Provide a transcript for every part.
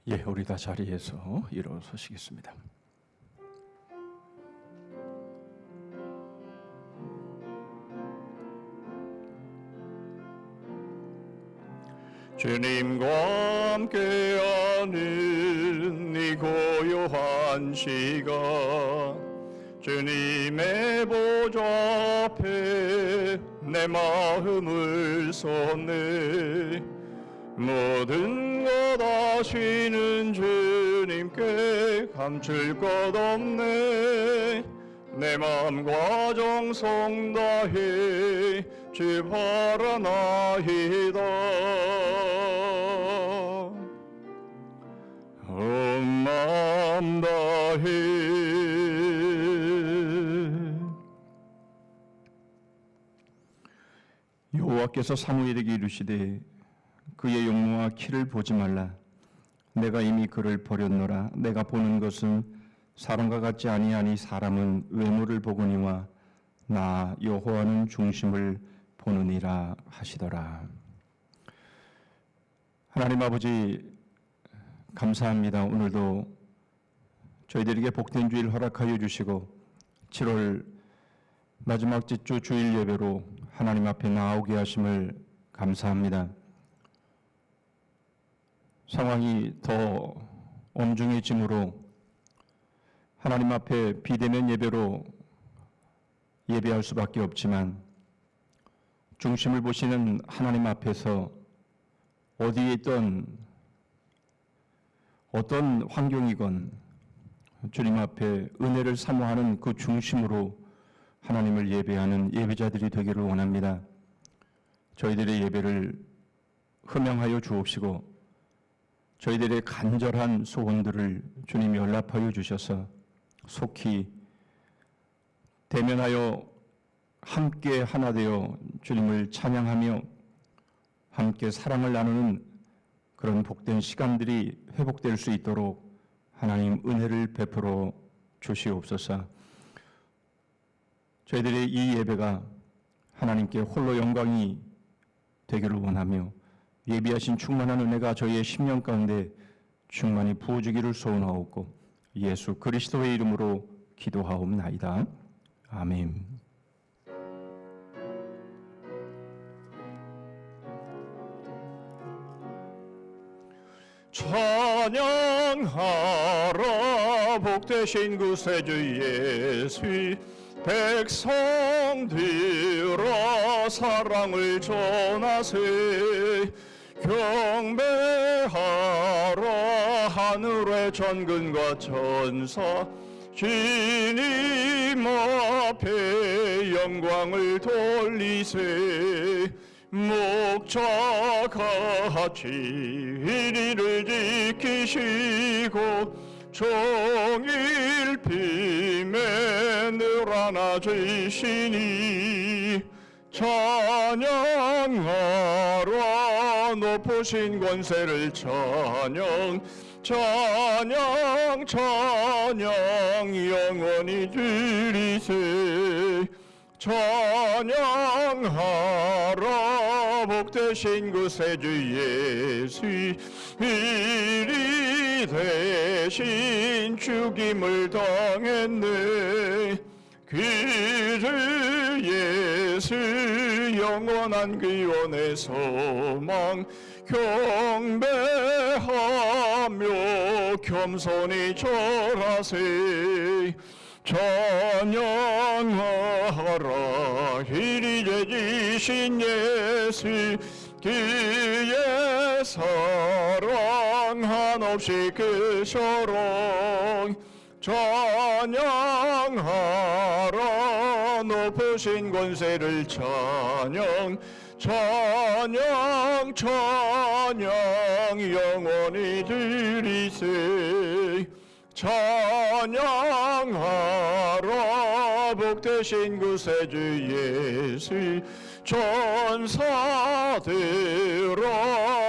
예, 우리 다 자리에서 일어서시겠습니다. 주님과 함께하는 이 고요한 시간, 주님의 보좌 앞에 내 마음을 쏟네. 모든 것 아시는 주님께 감출 것 없네. 내 마음과 정성 다해 주 바라나이다. 온 마음 다해. 여호와께서 사무엘에게 이르시되 그의 용모와 키를 보지 말라. 내가 이미 그를 버렸노라. 내가 보는 것은 사람과 같지 아니하니 사람은 외모를 보거니와 나 여호와는 중심을 보느니라 하시더라. 하나님 아버지, 감사합니다. 오늘도 저희들에게 복된 주일 허락하여 주시고 7월 마지막 주 주일 예배로 하나님 앞에 나오게 하심을 감사합니다. 상황이 더 엄중해짐으로 하나님 앞에 비대면 예배로 예배할 수밖에 없지만 중심을 보시는 하나님 앞에서 어디에 있던 어떤 환경이건 주님 앞에 은혜를 사모하는 그 중심으로 하나님을 예배하는 예배자들이 되기를 원합니다. 저희들의 예배를 흠양하여 주옵시고 저희들의 간절한 소원들을 주님이 연락하여 주셔서 속히 대면하여 함께 하나 되어 주님을 찬양하며 함께 사랑을 나누는 그런 복된 시간들이 회복될 수 있도록 하나님 은혜를 베풀어 주시옵소서. 저희들의 이 예배가 하나님께 홀로 영광이 되기를 원하며 예비하신 충만한 은혜가 저희의 심령 가운데 충만히 부어주기를 소원하옵고 예수 그리스도의 이름으로 기도하옵나이다. 아멘. 찬양하라 복되신 구세주 예수, 백성들아 사랑을 전하세. 경배하라 하늘의 전근과 천사, 주님 앞에 영광을 돌리세. 목자같이 이리를 지키시고 종일 빔에 늘 안아주시니 찬양하라 높으신 권세를 찬양 찬양 찬양 영원히 드리세. 찬양하라 복되신 구세주 예수, 이리 대신 죽임을 당했네. 그 주 예수 영원한 구원의 소망, 경배하며 겸손히 절하세. 찬양하라 이리 죄지신 예수, 그의 사랑 한없이 크셔라. 찬양하라 높으신 권세를 찬양 찬양 찬양 영원히 드리세. 찬양하라 복되신 구세주 예수, 천사들아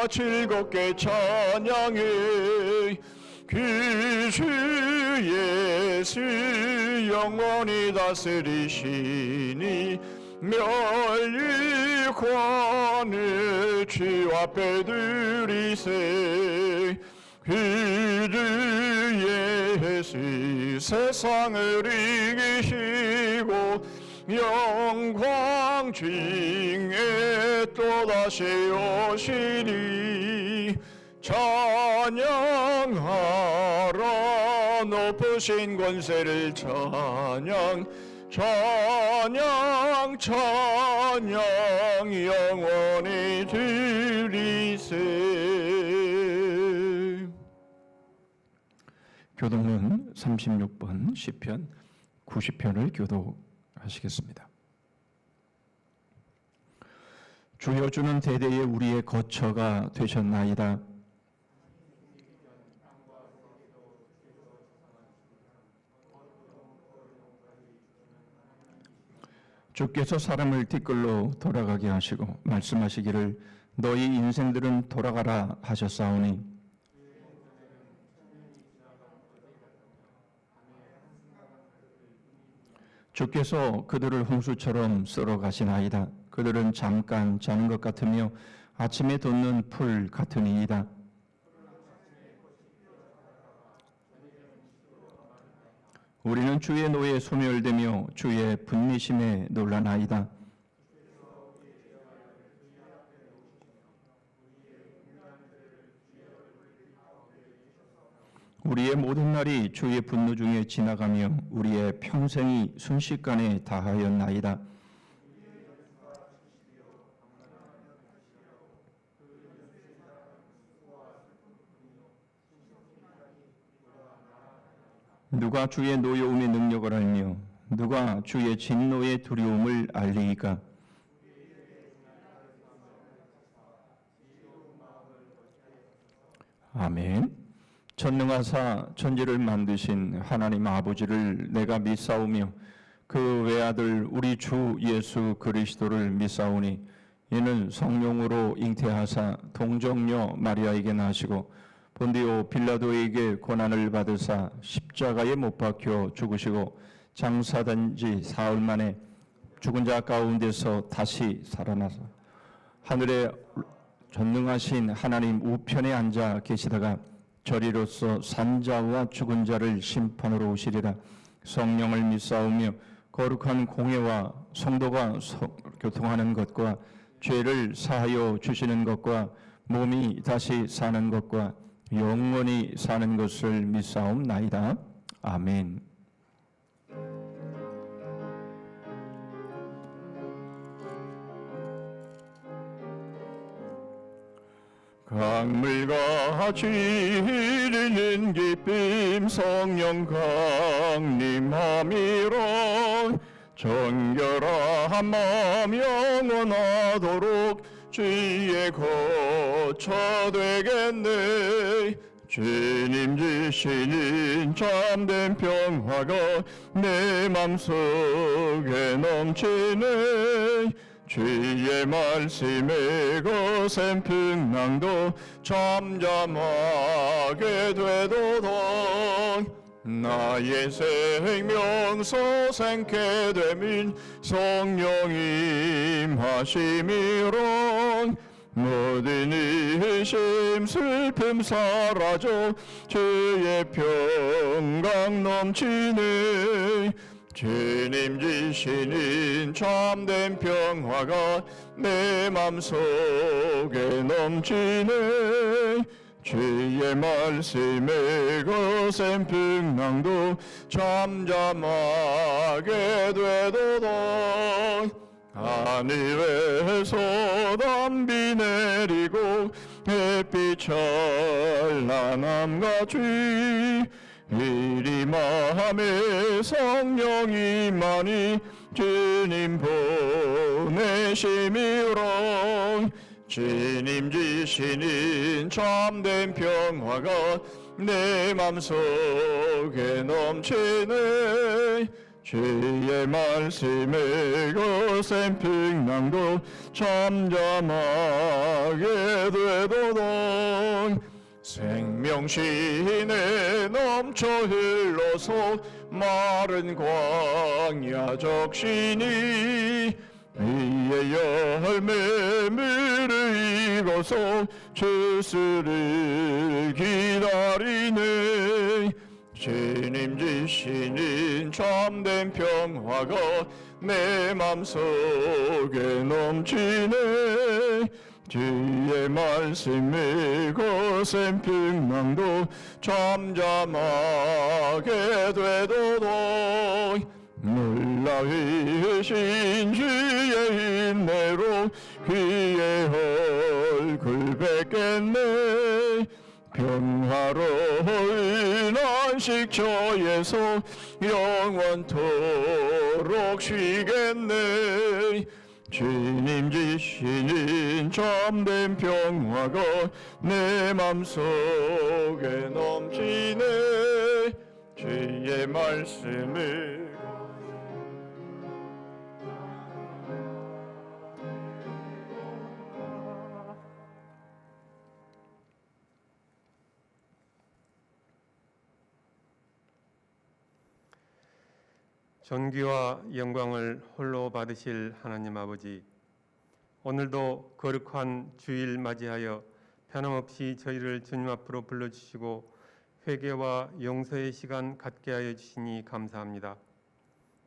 즐겁게 찬양해. 그 주 예수 영원히 다스리시니 멸류관을 주 앞에 드리세. 그들 예수 세상을 이기시고 영광 중에 또다시 오시리 찬양하라 높으신 권세를 찬양 찬양 찬양 영원히 드리세. 교독은 36번 시편 90편을 교독하시겠습니다. 주여 주는 대대에 우리의 거처가 되셨나이다. 주께서 사람을 뒷걸로 돌아가게 하시고 말씀하시기를 너희 인생들은 돌아가라 하셨사오니 주께서 그들을 홍수처럼 쓸어 가시나이다. 그들은 잠깐 자는 것 같으며 아침에 돋는 풀 같으니이다. 우리는 주의 노에 소멸되며 주의 분리심에 놀라나이다. 우리의 모든 날이 주의 분노 중에 지나가며 우리의 평생이 순식간에 다하였나이다. 누가 주의 노여움의 능력을 알며 누가 주의 진노의 두려움을 알리이까? 아멘. 전능하사 천지를 만드신 하나님 아버지를 내가 믿사오며 그 외아들 우리 주 예수 그리스도를 믿사오니 이는 성령으로 잉태하사 동정녀 마리아에게 나시고 본디오 빌라도에게 고난을 받으사 십자가에 못 박혀 죽으시고 장사된 지 사흘 만에 죽은 자 가운데서 다시 살아나서 하늘에 전능하신 하나님 우편에 앉아 계시다가 저리로서 산자와 죽은 자를 심판으로 오시리라. 성령을 믿사오며 거룩한 공회와 성도가 교통하는 것과 죄를 사하여 주시는 것과 몸이 다시 사는 것과 영원히 사는 것을 믿사옵나이다. 아멘. 강물같이 흐르는 기쁨 성령 강림함이라. 정결한 마음 영원하도록 주의 거처 되겠네. 주님 주시는 참된 평화가 내 맘속에 넘치네. 주의 말씀에 거센 풍랑도 잠잠하게 되도다. 나의 생명 소생케 되민 성령 임하심이론. 모든 의심 슬픔 사라져 주의 평강 넘치네. 주님 주시는 참된 평화가 내 맘속에 넘치네. 주의 말씀에 거센 풍랑도 잠잠하게 되도다. 하늘에서 담비 내리고 햇빛 찬란함같이 이리 마음에 성령이 많이 주님 보내심이라. 주님 주시는 참된 평화가 내 맘속에 넘치네. 주의 말씀에 거센 풍랑도 잠잠하게 되도다. 생명신에 넘쳐 흘러서 마른 광야 적신이 이 그의 열매를 이고서 주스를 기다리네. 주님 주시는 참된 평화가 내 맘속에 넘치네. 주의 말씀에 거센 풍랑도 잠잠하게 되도록 놀라우신 주의 인내로 그의 얼굴 뵙겠네. 평화로운 안식처에서 영원토록 쉬겠네. 주님 주시는 참된 평화가 내 맘속에 넘치네. 주의 말씀을 존귀와 영광을 홀로 받으실 하나님 아버지, 오늘도 거룩한 주일 맞이하여 변함없이 저희를 주님 앞으로 불러주시고 회개와 용서의 시간 갖게 하여 주시니 감사합니다.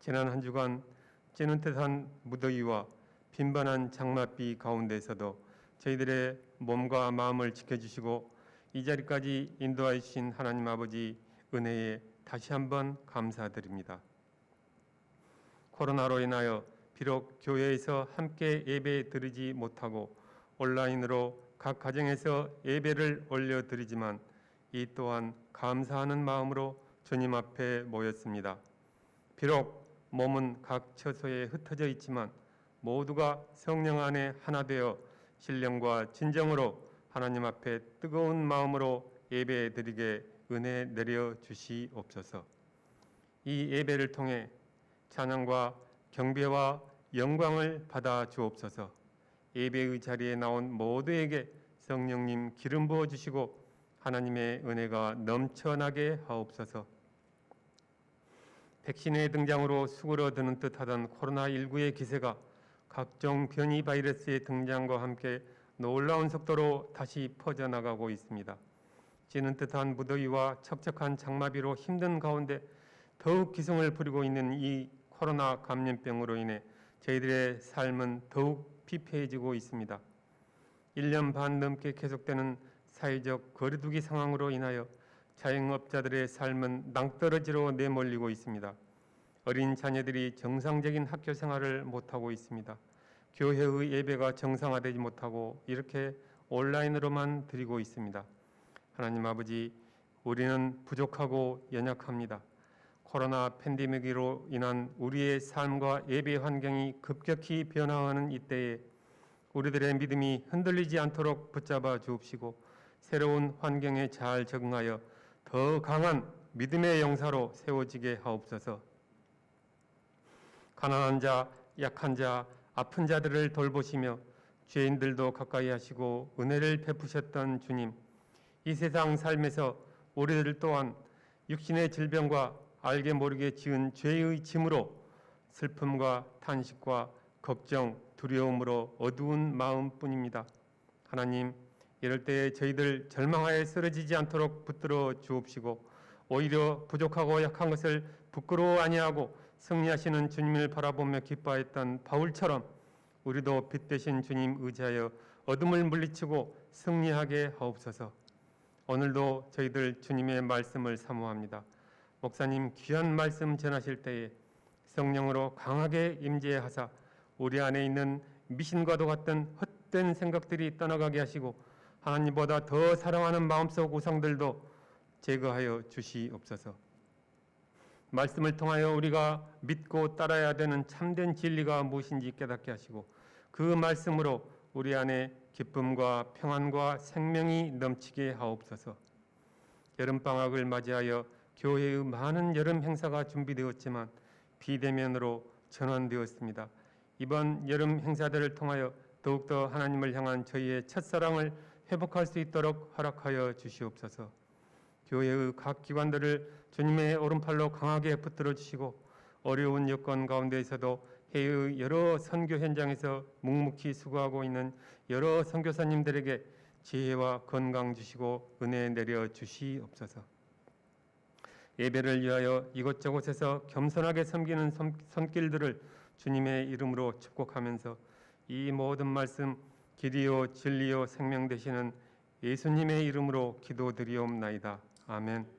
지난 한 주간 찌는 듯한 무더위와 빈번한 장맛비 가운데서도 저희들의 몸과 마음을 지켜주시고 이 자리까지 인도하여 주신 하나님 아버지 은혜에 다시 한번 감사드립니다. 코로나로 인하여 비록 교회에서 함께 예배 드리지 못하고 온라인으로 각 가정에서 예배를 올려드리지만 이 또한 감사하는 마음으로 주님 앞에 모였습니다. 비록 몸은 각 처소에 흩어져 있지만 모두가 성령 안에 하나 되어 신령과 진정으로 하나님 앞에 뜨거운 마음으로 예배 드리게 은혜 내려 주시옵소서. 이 예배를 통해 찬양과 경배와 영광을 받아 주옵소서. 예배의 자리에 나온 모두에게 성령님 기름 부어 주시고 하나님의 은혜가 넘쳐나게 하옵소서. 백신의 등장으로 수그러드는 듯하던 코로나19의 기세가 각종 변이 바이러스의 등장과 함께 놀라운 속도로 다시 퍼져나가고 있습니다. 찌는 듯한 무더위와 척척한 장마비로 힘든 가운데 더욱 기승을 부리고 있는 이 코로나 감염병으로 인해 저희들의 삶은 더욱 피폐해지고 있습니다. 1년 반 넘게 계속되는 사회적 거리두기 상황으로 인하여 자영업자들의 삶은 낭떠러지로 내몰리고 있습니다. 어린 자녀들이 정상적인 학교 생활을 못하고 있습니다. 교회의 예배가 정상화되지 못하고 이렇게 온라인으로만 드리고 있습니다. 하나님 아버지, 우리는 부족하고 연약합니다. 코로나 팬데믹으로 인한 우리의 삶과 예배 환경이 급격히 변화하는 이때에 우리들의 믿음이 흔들리지 않도록 붙잡아 주옵시고 새로운 환경에 잘 적응하여 더 강한 믿음의 영사로 세워지게 하옵소서. 가난한 자, 약한 자, 아픈 자들을 돌보시며 죄인들도 가까이 하시고 은혜를 베푸셨던 주님, 이 세상 삶에서 우리들 또한 육신의 질병과 알게 모르게 지은 죄의 짐으로 슬픔과 탄식과 걱정, 두려움으로 어두운 마음뿐입니다. 하나님, 이럴 때에 저희들 절망하여 쓰러지지 않도록 붙들어 주옵시고 오히려 부족하고 약한 것을 부끄러워 아니하고 승리하시는 주님을 바라보며 기뻐했던 바울처럼 우리도 빛 되신 주님 의지하여 어둠을 물리치고 승리하게 하옵소서. 오늘도 저희들 주님의 말씀을 사모합니다. 목사님 귀한 말씀 전하실 때에 성령으로 강하게 임재하사 우리 안에 있는 미신과도 같은 헛된 생각들이 떠나가게 하시고 하나님보다 더 사랑하는 마음속 우상들도 제거하여 주시옵소서. 말씀을 통하여 우리가 믿고 따라야 되는 참된 진리가 무엇인지 깨닫게 하시고 그 말씀으로 우리 안에 기쁨과 평안과 생명이 넘치게 하옵소서. 여름방학을 맞이하여 교회의 많은 여름 행사가 준비되었지만 비대면으로 전환되었습니다. 이번 여름 행사들을 통하여 더욱더 하나님을 향한 저희의 첫사랑을 회복할 수 있도록 허락하여 주시옵소서. 교회의 각 기관들을 주님의 오른팔로 강하게 붙들어 주시고 어려운 여건 가운데에서도 해의 여러 선교 현장에서 묵묵히 수고하고 있는 여러 선교사님들에게 지혜와 건강 주시고 은혜 내려 주시옵소서. 예배를 위하여 이곳저곳에서 겸손하게 섬기는 손길들을 주님의 이름으로 축복하면서 이 모든 말씀 길이요 진리요 생명 되시는 예수님의 이름으로 기도드리옵나이다. 아멘.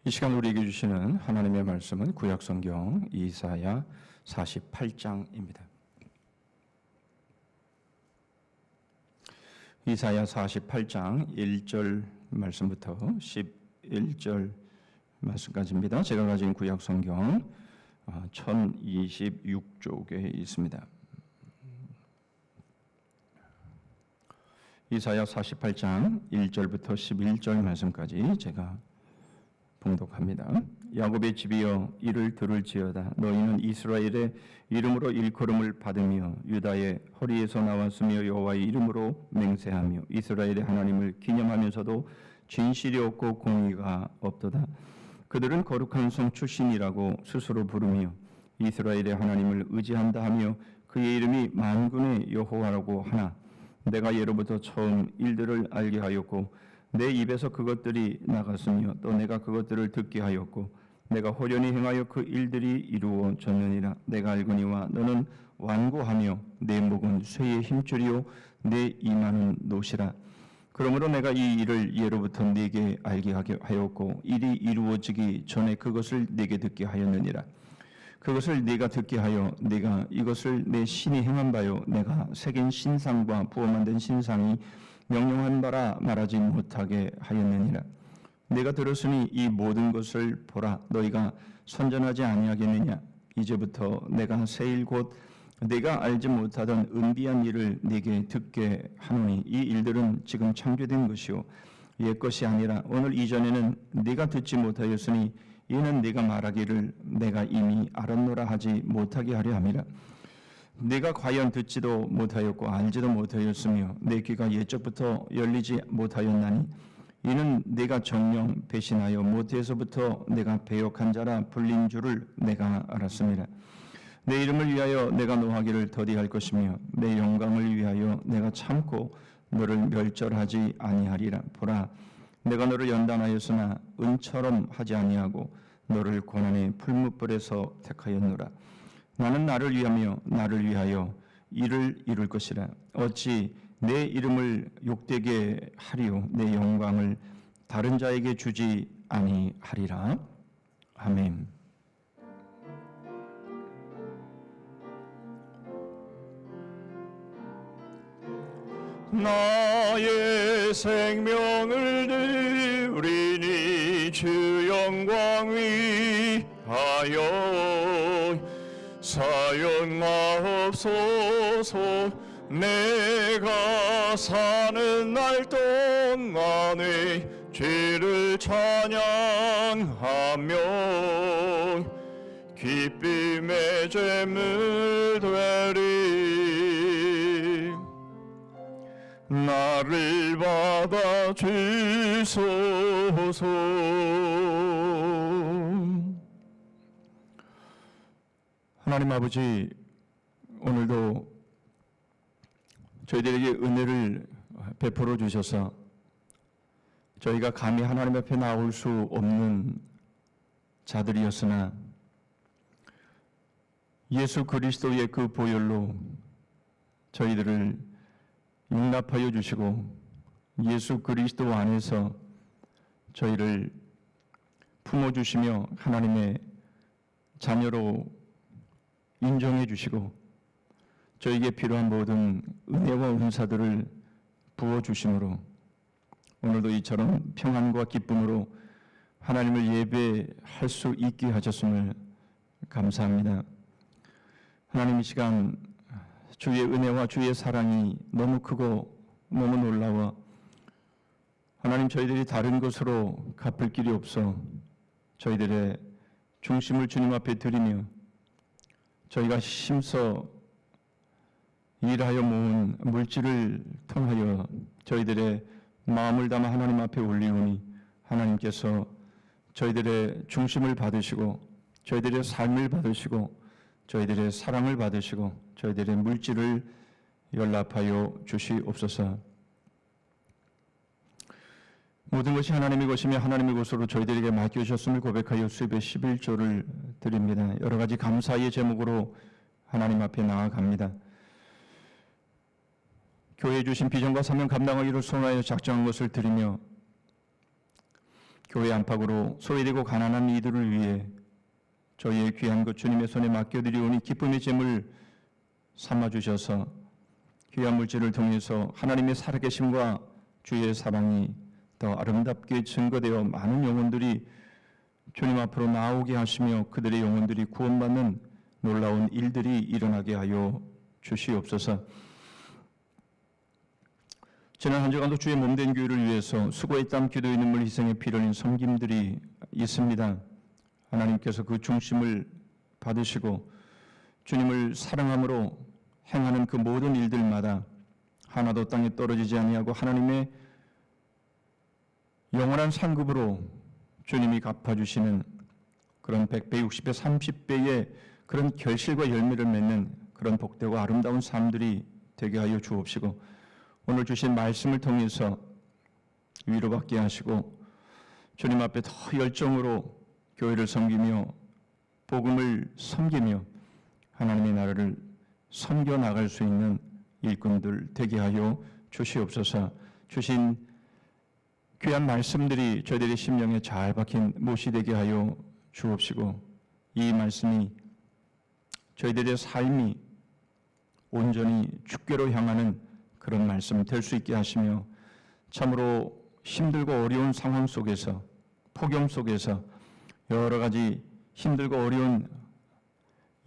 이 시간 우리에게 주시는 하나님의 말씀은 구약성경 이사야 48장입니다. 이사야 48장 1절 말씀부터 11절 말씀까지입니다. 제가 가진 구약성경 1026쪽에 있습니다. 이사야 48장 1절부터 11절 말씀까지 제가 봉독합니다. 야곱의 집이여 이를 들을지어다. 너희는 이스라엘의 이름으로 일컬음을 받으며 유다의 허리에서 나왔으며 여호와의 이름으로 맹세하며 이스라엘의 하나님을 기념하면서도 진실이 없고 공의가 없도다. 그들은 거룩한 성 출신이라고 스스로 부르며 이스라엘의 하나님을 의지한다 하며 그의 이름이 만군의 여호와라고 하나 내가 예로부터 처음 일들을 알게 하였고 내 입에서 그것들이 나갔으며 또 내가 그것들을 듣게 하였고 내가 호련히 행하여 그 일들이 이루어졌느니라. 내가 알거니와 너는 완고하며 내 목은 쇠의 힘줄이요 내 이마는 노시라. 그러므로 내가 이 일을 예로부터 네게 알게 하였고 일이 이루어지기 전에 그것을 네게 듣게 하였느니라. 그것을 네가 듣게 하여 네가 이것을 내 신이 행한 바요 내가 새긴 신상과 부어 만든 신상이 명령한 바라 말하지 못하게 하였느니라. 내가 들었으니 이 모든 것을 보라. 너희가 선전하지 아니하겠느냐. 이제부터 내가 새 일 곧 내가 알지 못하던 은비한 일을 네게 듣게 하노니 이 일들은 지금 창조된 것이요 옛 것이 아니라 오늘 이전에는 네가 듣지 못하였으니 이는 네가 말하기를 내가 이미 알았노라 하지 못하게 하려 함이라. 내가 과연 듣지도 못하였고 알지도 못하였으며 내 귀가 옛적부터 열리지 못하였나니 이는 내가 정령 배신하여 모태에서부터 내가 배역한 자라 불린 줄을 내가 알았습니다. 내 이름을 위하여 내가 노하기를 더디할 것이며 내 영광을 위하여 내가 참고 너를 멸절하지 아니하리라. 보라 내가 너를 연단하였으나 은처럼 하지 아니하고 너를 고난의 풀무불에서 택하였노라. 나는 나를 위하여 일을 이룰 것이라. 어찌 내 이름을 욕되게 하리요 내 영광을 다른 자에게 주지 아니하리라. 아멘. 나의 생명을 드리니 주 영광 위하여 사용하옵소서. 내가 사는 날 동안에 주를 찬양하며 기쁨의 제물 되리. 나를 받아 주소서. 하나님 아버지, 오늘도 저희들에게 은혜를 베풀어 주셔서 저희가 감히 하나님 앞에 나올 수 없는 자들이었으나 예수 그리스도의 그 보혈로 저희들을 용납하여 주시고 예수 그리스도 안에서 저희를 품어주시며 하나님의 자녀로 인정해 주시고 저에게 필요한 모든 은혜와 은사들을 부어주심으로 오늘도 이처럼 평안과 기쁨으로 하나님을 예배할 수 있게 하셨음을 감사합니다. 하나님, 이 시간 주의 은혜와 주의 사랑이 너무 크고 너무 놀라워 하나님, 저희들이 다른 것으로 갚을 길이 없어 저희들의 중심을 주님 앞에 드리며 저희가 힘써 일하여 모은 물질을 통하여 저희들의 마음을 담아 하나님 앞에 올리오니 하나님께서 저희들의 중심을 받으시고 저희들의 삶을 받으시고 저희들의 사랑을 받으시고 저희들의 물질을 연락하여 주시옵소서. 모든 것이 하나님의 것이며 하나님의 것으로 저희들에게 맡겨주셨음을 고백하여 수입의 11조를 드립니다. 여러 가지 감사의 제목으로 하나님 앞에 나아갑니다. 교회에 주신 비전과 사명 감당하기를 소원하여 작정한 것을 드리며 교회 안팎으로 소외되고 가난한 이들을 위해 저희의 귀한 것 주님의 손에 맡겨드리오니 기쁨의 제물 삼아주셔서 귀한 물질을 통해서 하나님의 살아계심과 주의 사랑이 더 아름답게 증거되어 많은 영혼들이 주님 앞으로 나오게 하시며 그들의 영혼들이 구원받는 놀라운 일들이 일어나게 하여 주시옵소서. 지난 한 주간도 주의 몸된 교회를 위해서 수고의 땀, 기도의 눈물, 희생의 피를 흘린 섬김들이 있습니다. 하나님께서 그 중심을 받으시고 주님을 사랑함으로 행하는 그 모든 일들마다 하나도 땅에 떨어지지 아니하고 하나님의 영원한 상급으로 주님이 갚아주시는 그런 100배, 60배, 30배의 그런 결실과 열매를 맺는 그런 복되고 아름다운 삶들이 되게 하여 주옵시고 오늘 주신 말씀을 통해서 위로받게 하시고 주님 앞에 더 열정으로 교회를 섬기며 복음을 섬기며 하나님의 나라를 섬겨 나갈 수 있는 일꾼들 되게 하여 주시옵소서. 주신 귀한 말씀들이 저희들의 심령에 잘 박힌 못이 되게 하여 주옵시고 이 말씀이 저희들의 삶이 온전히 주께로 향하는 그런 말씀 될 수 있게 하시며 참으로 힘들고 어려운 상황 속에서 폭염 속에서 여러 가지 힘들고 어려운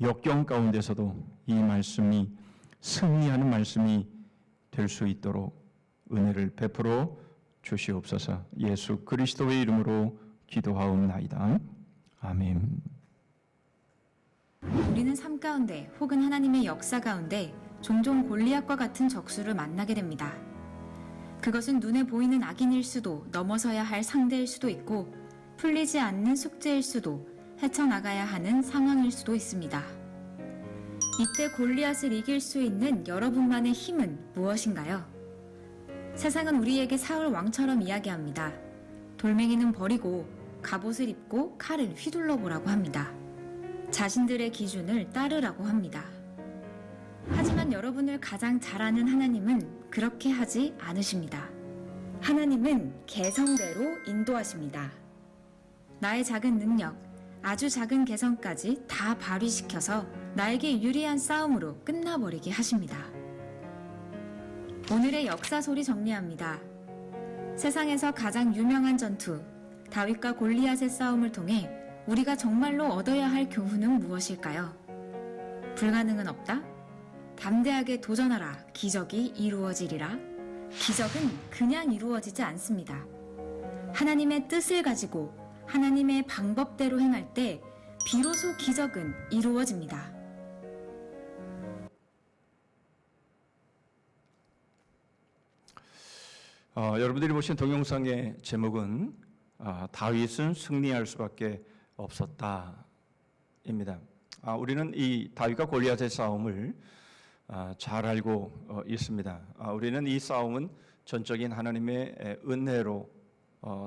역경 가운데서도 이 말씀이 승리하는 말씀이 될 수 있도록 은혜를 베풀어 주시옵소서. 예수 그리스도의 이름으로 기도하옵나이다. 아멘. 우리는 삶 가운데 혹은 하나님의 역사 가운데 종종 골리앗과 같은 적수를 만나게 됩니다. 그것은 눈에 보이는 악인일 수도 넘어서야 할 상대일 수도 있고 풀리지 않는 숙제일 수도 헤쳐나가야 하는 상황일 수도 있습니다. 이때 골리앗을 이길 수 있는 여러분만의 힘은 무엇인가요? 세상은 우리에게 사울 왕처럼 이야기합니다. 돌멩이는 버리고 갑옷을 입고 칼을 휘둘러 보라고 합니다. 자신들의 기준을 따르라고 합니다. 하지만 여러분을 가장 잘 아는 하나님은 그렇게 하지 않으십니다. 하나님은 개성대로 인도하십니다. 나의 작은 능력, 아주 작은 개성까지 다 발휘시켜서 나에게 유리한 싸움으로 끝나버리게 하십니다. 오늘의 역사 소리 정리합니다. 세상에서 가장 유명한 전투, 다윗과 골리앗의 싸움을 통해 우리가 정말로 얻어야 할 교훈은 무엇일까요? 불가능은 없다? 담대하게 도전하라. 기적이 이루어지리라. 기적은 그냥 이루어지지 않습니다. 하나님의 뜻을 가지고 하나님의 방법대로 행할 때 비로소 기적은 이루어집니다. 여러분들이 보신 동영상의 제목은 다윗은 승리할 수밖에 없었다입니다. 우리는 이 다윗과 골리앗의 싸움을 잘 알고 있습니다. 우리는 이 싸움은 전적인 하나님의 은혜로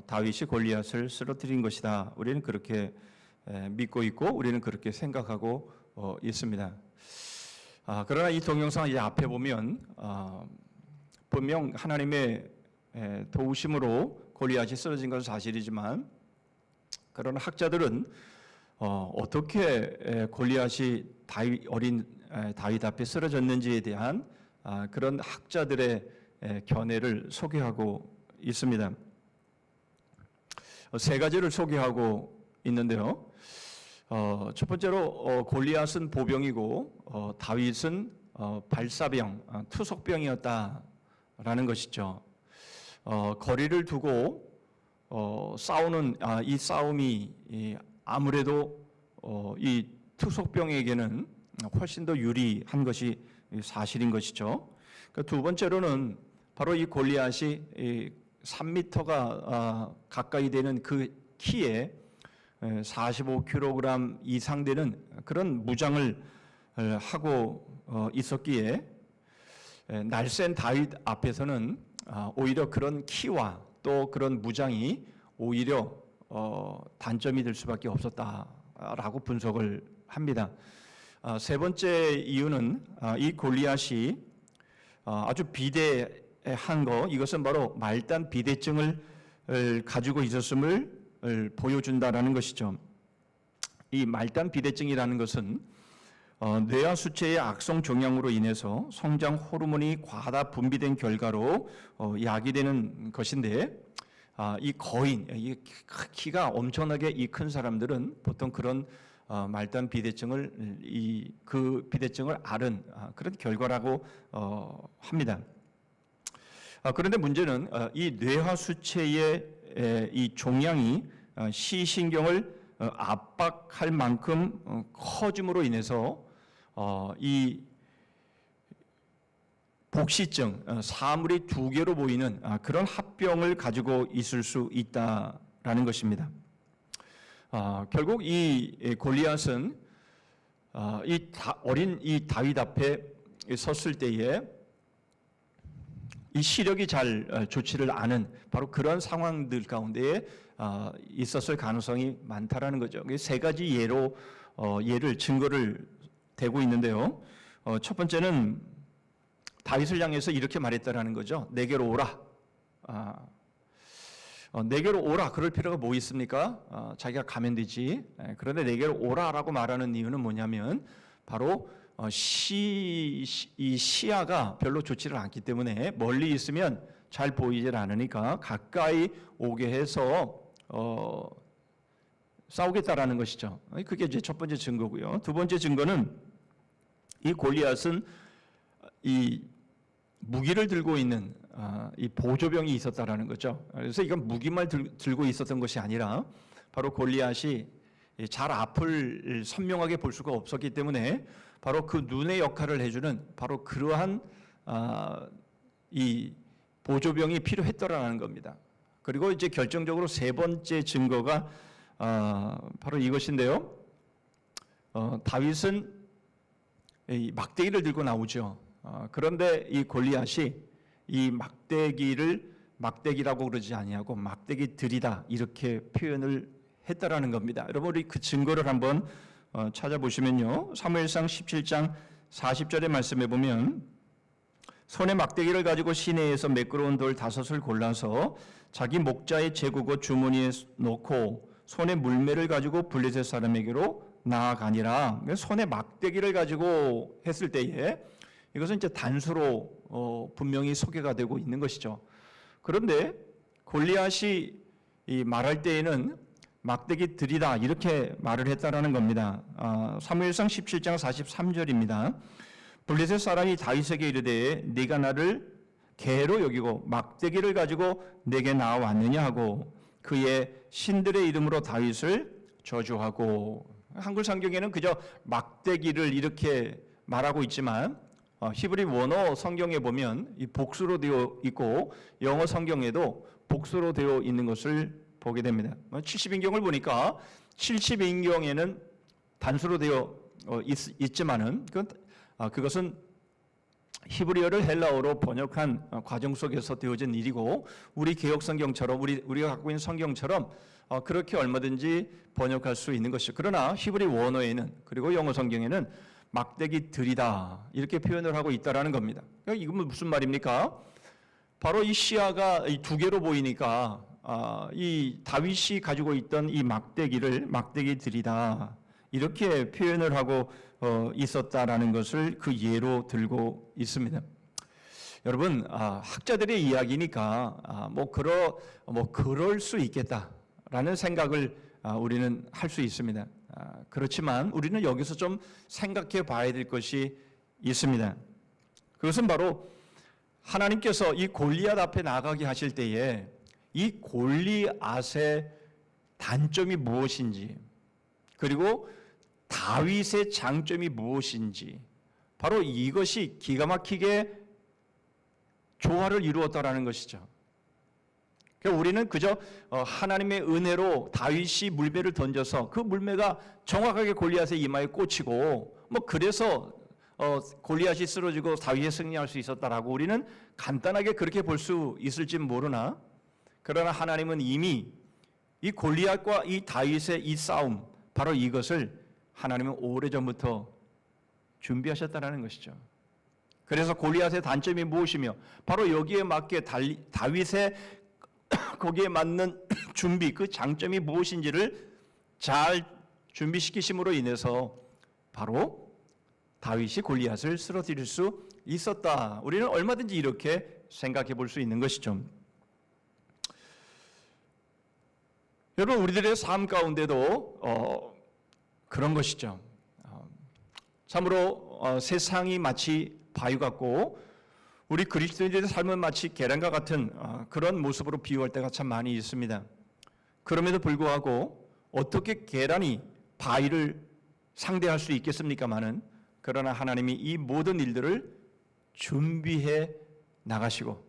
다윗이 골리앗을 쓰러뜨린 것이다. 우리는 그렇게 믿고 있고 우리는 그렇게 생각하고 있습니다. 그러나 이 동영상 이제 앞에 보면 분명 하나님의 도우심으로 골리앗이 쓰러진 것은 사실이지만 그러나 학자들은 어떻게 골리앗이 어린 다윗 앞에 쓰러졌는지에 대한 그런 학자들의 견해를 소개하고 있습니다. 세 가지를 소개하고 있는데요. 첫 번째로 골리앗은 보병이고 다윗은 발사병, 투석병이었다라는 것이죠. 거리를 두고 싸우는 이 싸움이 아무래도 이 투석병에게는 훨씬 더 유리한 것이 사실인 것이죠. 두 번째로는 바로 이 골리앗이 3m가 가까이 되는 그 키에 45kg 이상 되는 그런 무장을 하고 있었기에 날쌘 다윗 앞에서는 오히려 그런 키와 또 그런 무장이 오히려 단점이 될 수밖에 없었다라고 분석을 합니다. 세 번째 이유는 이 골리앗이 아주 비대한 거, 이것은 바로 말단 비대증을 가지고 있었음을 보여준다라는 것이죠. 이 말단 비대증이라는 것은 뇌와 수체의 악성 종양으로 인해서 성장 호르몬이 과다 분비된 결과로 야기되는 것인데, 이 거인, 이 키가 엄청나게 이 큰 사람들은 보통 그런 말단 비대증을 그 비대증을 앓은 그런 결과라고 합니다. 그런데 문제는 이 뇌하 수체의 이 종양이 시신경을 압박할 만큼 커짐으로 인해서 이 복시증, 사물이 두 개로 보이는 그런 합병을 가지고 있을 수 있다라는 것입니다. 결국 이 골리앗은 어린 이 다윗 앞에 섰을 때에 이 시력이 잘 좋지를 않은 바로 그런 상황들 가운데에 있었을 가능성이 많다라는 거죠. 세 가지 예를 증거를 대고 있는데요. 첫 번째는 다윗을 향해서 이렇게 말했다라는 거죠. 내게로 오라. 내게로 오라. 그럴 필요가 뭐 있습니까? 자기가 가면 되지. 그런데 내게로 오라라고 말하는 이유는 뭐냐면 바로 이 시야가 별로 좋지를 않기 때문에 멀리 있으면 잘 보이질 않으니까 가까이 오게 해서 싸우겠다라는 것이죠. 그게 이제 첫 번째 증거고요. 두 번째 증거는 이 골리앗은 이 무기를 들고 있는 이 보조병이 있었다라는 거죠. 그래서 이건 무기만 들고 있었던 것이 아니라 바로 골리앗이 잘 앞을 선명하게 볼 수가 없었기 때문에 바로 그 눈의 역할을 해주는 바로 그러한 이 보조병이 필요했더라는 겁니다. 그리고 이제 결정적으로 세 번째 증거가 바로 이것인데요. 다윗은 이 막대기를 들고 나오죠. 그런데 이 골리앗이 이 막대기라고 그러지 아니하고 막대기들이다 이렇게 표현을 했다라는 겁니다. 여러분 우리 그 증거를 한번 찾아보시면요. 사무엘상 17장 40절의 말씀에 보면 손에 막대기를 가지고 시내에서 매끄러운 돌 5을 골라서 자기 목자의 제구고 주머니에 놓고 손에 물매를 가지고 블레셋 사람에게로 나아가니라. 손에 막대기를 가지고 했을 때에 이것은 이제 단수로 분명히 소개가 되고 있는 것이죠. 그런데 골리앗이 말할 때에는 막대기 들이다 이렇게 말을 했다라는 겁니다. 사무엘상 17장 43절입니다. 블레셋 사람이 다윗에게 이르되 네가 나를 개로 여기고 막대기를 가지고 내게 나왔느냐 하고 그의 신들의 이름으로 다윗을 저주하고, 한글 성경에는 그저 막대기를 이렇게 말하고 있지만 히브리 원어 성경에 보면 이 복수로 되어 있고 영어 성경에도 복수로 되어 있는 것을 보게 됩니다. 70인경을 보니까 70인경에는 단수로 되어 있지만은 그것은 히브리어를 헬라어로 번역한 과정 속에서 되어진 일이고 우리 개역 성경처럼 우리가 갖고 있는 성경처럼 그렇게 얼마든지 번역할 수 있는 것이죠. 그러나 히브리 원어에는 그리고 영어 성경에는 막대기 들이다 이렇게 표현을 하고 있다라는 겁니다. 이건 무슨 말입니까? 바로 이 시야가 두 개로 보이니까 이 다윗이 가지고 있던 이 막대기를 막대기 들이다 이렇게 표현을 하고 있었다라는 것을 그 예로 들고 있습니다. 여러분, 학자들의 이야기니까 그럴 수 있겠다라는 생각을 우리는 할 수 있습니다. 그렇지만 우리는 여기서 좀 생각해 봐야 될 것이 있습니다. 그것은 바로 하나님께서 이 골리앗 앞에 나가게 하실 때에 이 골리앗의 단점이 무엇인지, 그리고 다윗의 장점이 무엇인지, 바로 이것이 기가 막히게 조화를 이루었다라는 것이죠. 그러니까 우리는 그저 하나님의 은혜로 다윗이 물매를 던져서 그 물매가 정확하게 골리앗의 이마에 꽂히고 그래서 골리앗이 쓰러지고 다윗이 승리할 수 있었다라고 우리는 간단하게 그렇게 볼 수 있을지 모르나, 그러나 하나님은 이미 이 골리앗과 이 다윗의 이 싸움, 바로 이것을 하나님은 오래전부터 준비하셨다라는 것이죠. 그래서 골리앗의 단점이 무엇이며 바로 여기에 맞게 다윗의 거기에 맞는 준비, 그 장점이 무엇인지를 잘 준비시키심으로 인해서 바로 다윗이 골리앗을 쓰러뜨릴 수 있었다. 우리는 얼마든지 이렇게 생각해 볼 수 있는 것이죠. 여러분, 우리들의 삶 가운데도 그런 것이죠. 참으로 세상이 마치 바위 같고 우리 그리스도인들의 삶은 마치 계란과 같은 그런 모습으로 비유할 때가 참 많이 있습니다. 그럼에도 불구하고 어떻게 계란이 바위를 상대할 수 있겠습니까마는, 그러나 하나님이 이 모든 일들을 준비해 나가시고,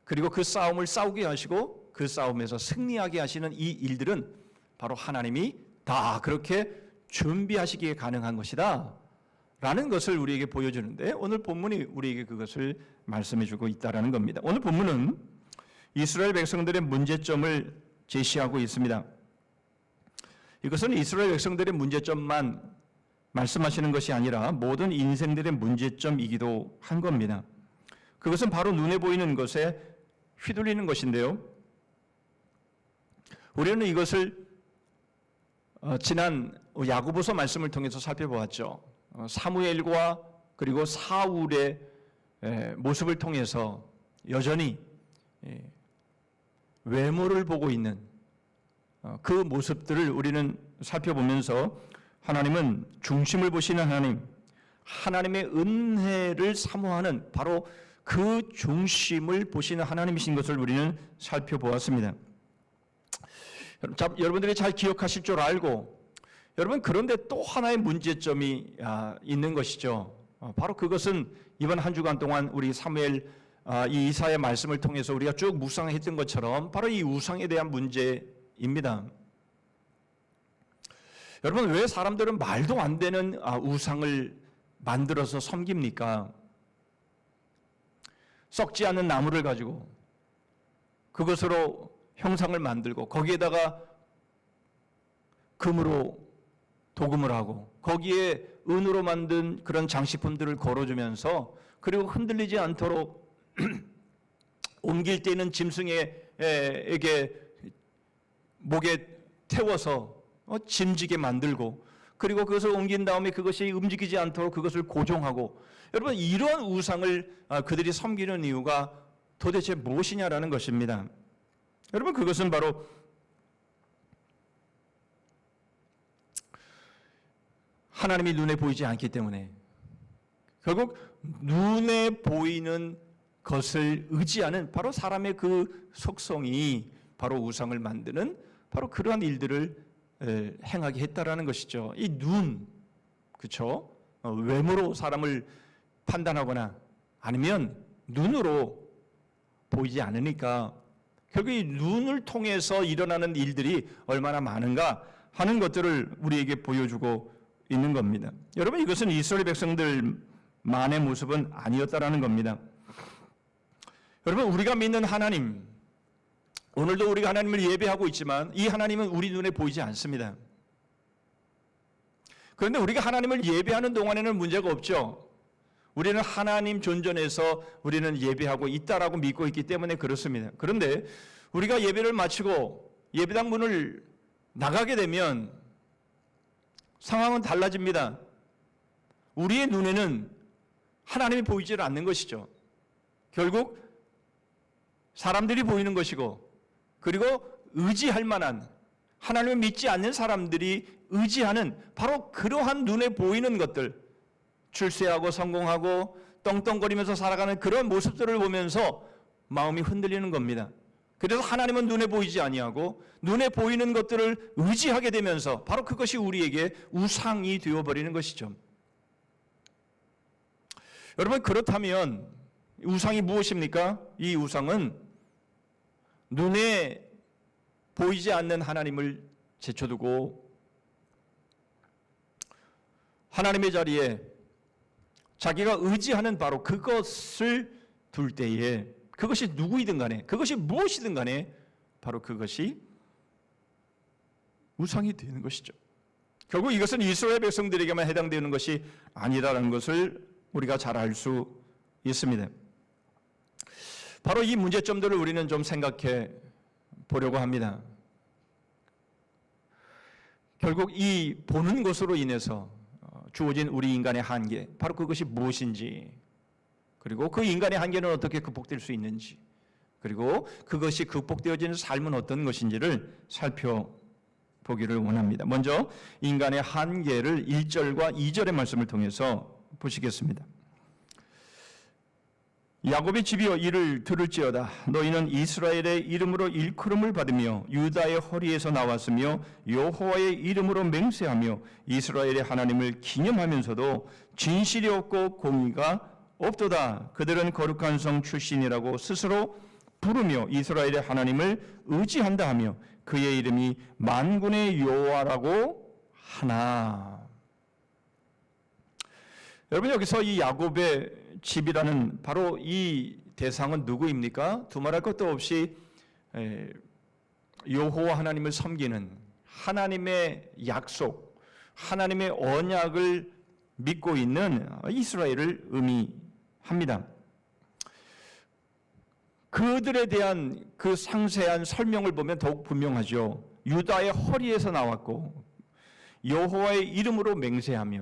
그리고 그 싸움을 싸우게 하시고 그 싸움에서 승리하게 하시는 이 일들은 바로 하나님이 다 그렇게 준비하시기에 가능한 것이다 라는 것을 우리에게 보여주는데, 오늘 본문이 우리에게 그것을 말씀해주고 있다는 겁니다. 오늘 본문은 이스라엘 백성들의 문제점을 제시하고 있습니다. 이것은 이스라엘 백성들의 문제점만 말씀하시는 것이 아니라 모든 인생들의 문제점이기도 한 겁니다. 그것은 바로 눈에 보이는 것에 휘둘리는 것인데요, 우리는 이것을 지난 야고보서 말씀을 통해서 살펴보았죠. 사무엘과 그리고 사울의 모습을 통해서 여전히 외모를 보고 있는 그 모습들을 우리는 살펴보면서 하나님은 중심을 보시는 하나님, 하나님의 은혜를 사모하는 바로 그 중심을 보시는 하나님이신 것을 우리는 살펴보았습니다. 여러분들이 잘 기억하실 줄 알고, 여러분, 그런데 또 하나의 문제점이 있는 것이죠. 바로 그것은 이번 한 주간 동안 우리 사무엘 이 이사야의 말씀을 통해서 우리가 쭉 묵상했던 것처럼 바로 이 우상에 대한 문제입니다. 여러분, 왜 사람들은 말도 안 되는 우상을 만들어서 섬깁니까? 썩지 않는 나무를 가지고 그것으로 형상을 만들고 거기에다가 금으로 도금을 하고 거기에 은으로 만든 그런 장식품들을 걸어주면서, 그리고 흔들리지 않도록 옮길 때는 짐승에게 목에 태워서 짐지게 만들고, 그리고 그것을 옮긴 다음에 그것이 움직이지 않도록 그것을 고정하고, 여러분, 이러한 우상을 그들이 섬기는 이유가 도대체 무엇이냐라는 것입니다. 여러분, 그것은 바로 하나님이 눈에 보이지 않기 때문에, 결국 눈에 보이는 것을 의지하는 바로 사람의 그 속성이 바로 우상을 만드는 바로 그러한 일들을 행하게 했다라는 것이죠. 이 눈, 그렇죠? 외모로 사람을 판단하거나 아니면 눈으로 보이지 않으니까 결국 이 눈을 통해서 일어나는 일들이 얼마나 많은가 하는 것들을 우리에게 보여주고 있는 겁니다. 여러분, 이것은 이스라엘 백성들만의 모습은 아니었다라는 겁니다. 여러분, 우리가 믿는 하나님, 오늘도 우리가 하나님을 예배하고 있지만 이 하나님은 우리 눈에 보이지 않습니다. 그런데 우리가 하나님을 예배하는 동안에는 문제가 없죠. 우리는 하나님 존전에서 우리는 예배하고 있다라고 믿고 있기 때문에 그렇습니다. 그런데 우리가 예배를 마치고 예배당 문을 나가게 되면 상황은 달라집니다. 우리의 눈에는 하나님이 보이지 않는 것이죠. 결국 사람들이 보이는 것이고, 그리고 의지할 만한, 하나님을 믿지 않는 사람들이 의지하는 바로 그러한 눈에 보이는 것들, 출세하고 성공하고 떵떵거리면서 살아가는 그런 모습들을 보면서 마음이 흔들리는 겁니다. 그래서 하나님은 눈에 보이지 아니하고 눈에 보이는 것들을 의지하게 되면서 바로 그것이 우리에게 우상이 되어버리는 것이죠. 여러분, 그렇다면 우상이 무엇입니까? 이 우상은 눈에 보이지 않는 하나님을 제쳐두고 하나님의 자리에 자기가 의지하는 바로 그것을 둘 때에, 그것이 누구이든 간에, 그것이 무엇이든 간에 바로 그것이 우상이 되는 것이죠. 결국 이것은 이스라엘 백성들에게만 해당되는 것이 아니라는 것을 우리가 잘 알 수 있습니다. 바로 이 문제점들을 우리는 좀 생각해 보려고 합니다. 결국 이 보는 것으로 인해서 주어진 우리 인간의 한계, 바로 그것이 무엇인지, 그리고 그 인간의 한계는 어떻게 극복될 수 있는지, 그리고 그것이 극복되어지는 삶은 어떤 것인지를 살펴보기를 원합니다. 먼저 인간의 한계를 1절과 2절의 말씀을 통해서 보시겠습니다. 야곱의 집이여 이를 들을지어다. 너희는 이스라엘의 이름으로 일컬음을 받으며 유다의 허리에서 나왔으며 여호와의 이름으로 맹세하며 이스라엘의 하나님을 기념하면서도 진실이 없고 공의가 없도다. 그들은 거룩한 성 출신이라고 스스로 부르며 이스라엘의 하나님을 의지한다 하며 그의 이름이 만군의 여호와라고 하나. 여러분, 여기서 이 야곱의 집이라는 바로 이 대상은 누구입니까? 두말할 것도 없이 여호와 하나님을 섬기는, 하나님의 약속, 하나님의 언약을 믿고 있는 이스라엘을 의미합니다. 그들에 대한 그 상세한 설명을 보면 더욱 분명하죠. 유다의 허리에서 나왔고 여호와의 이름으로 맹세하며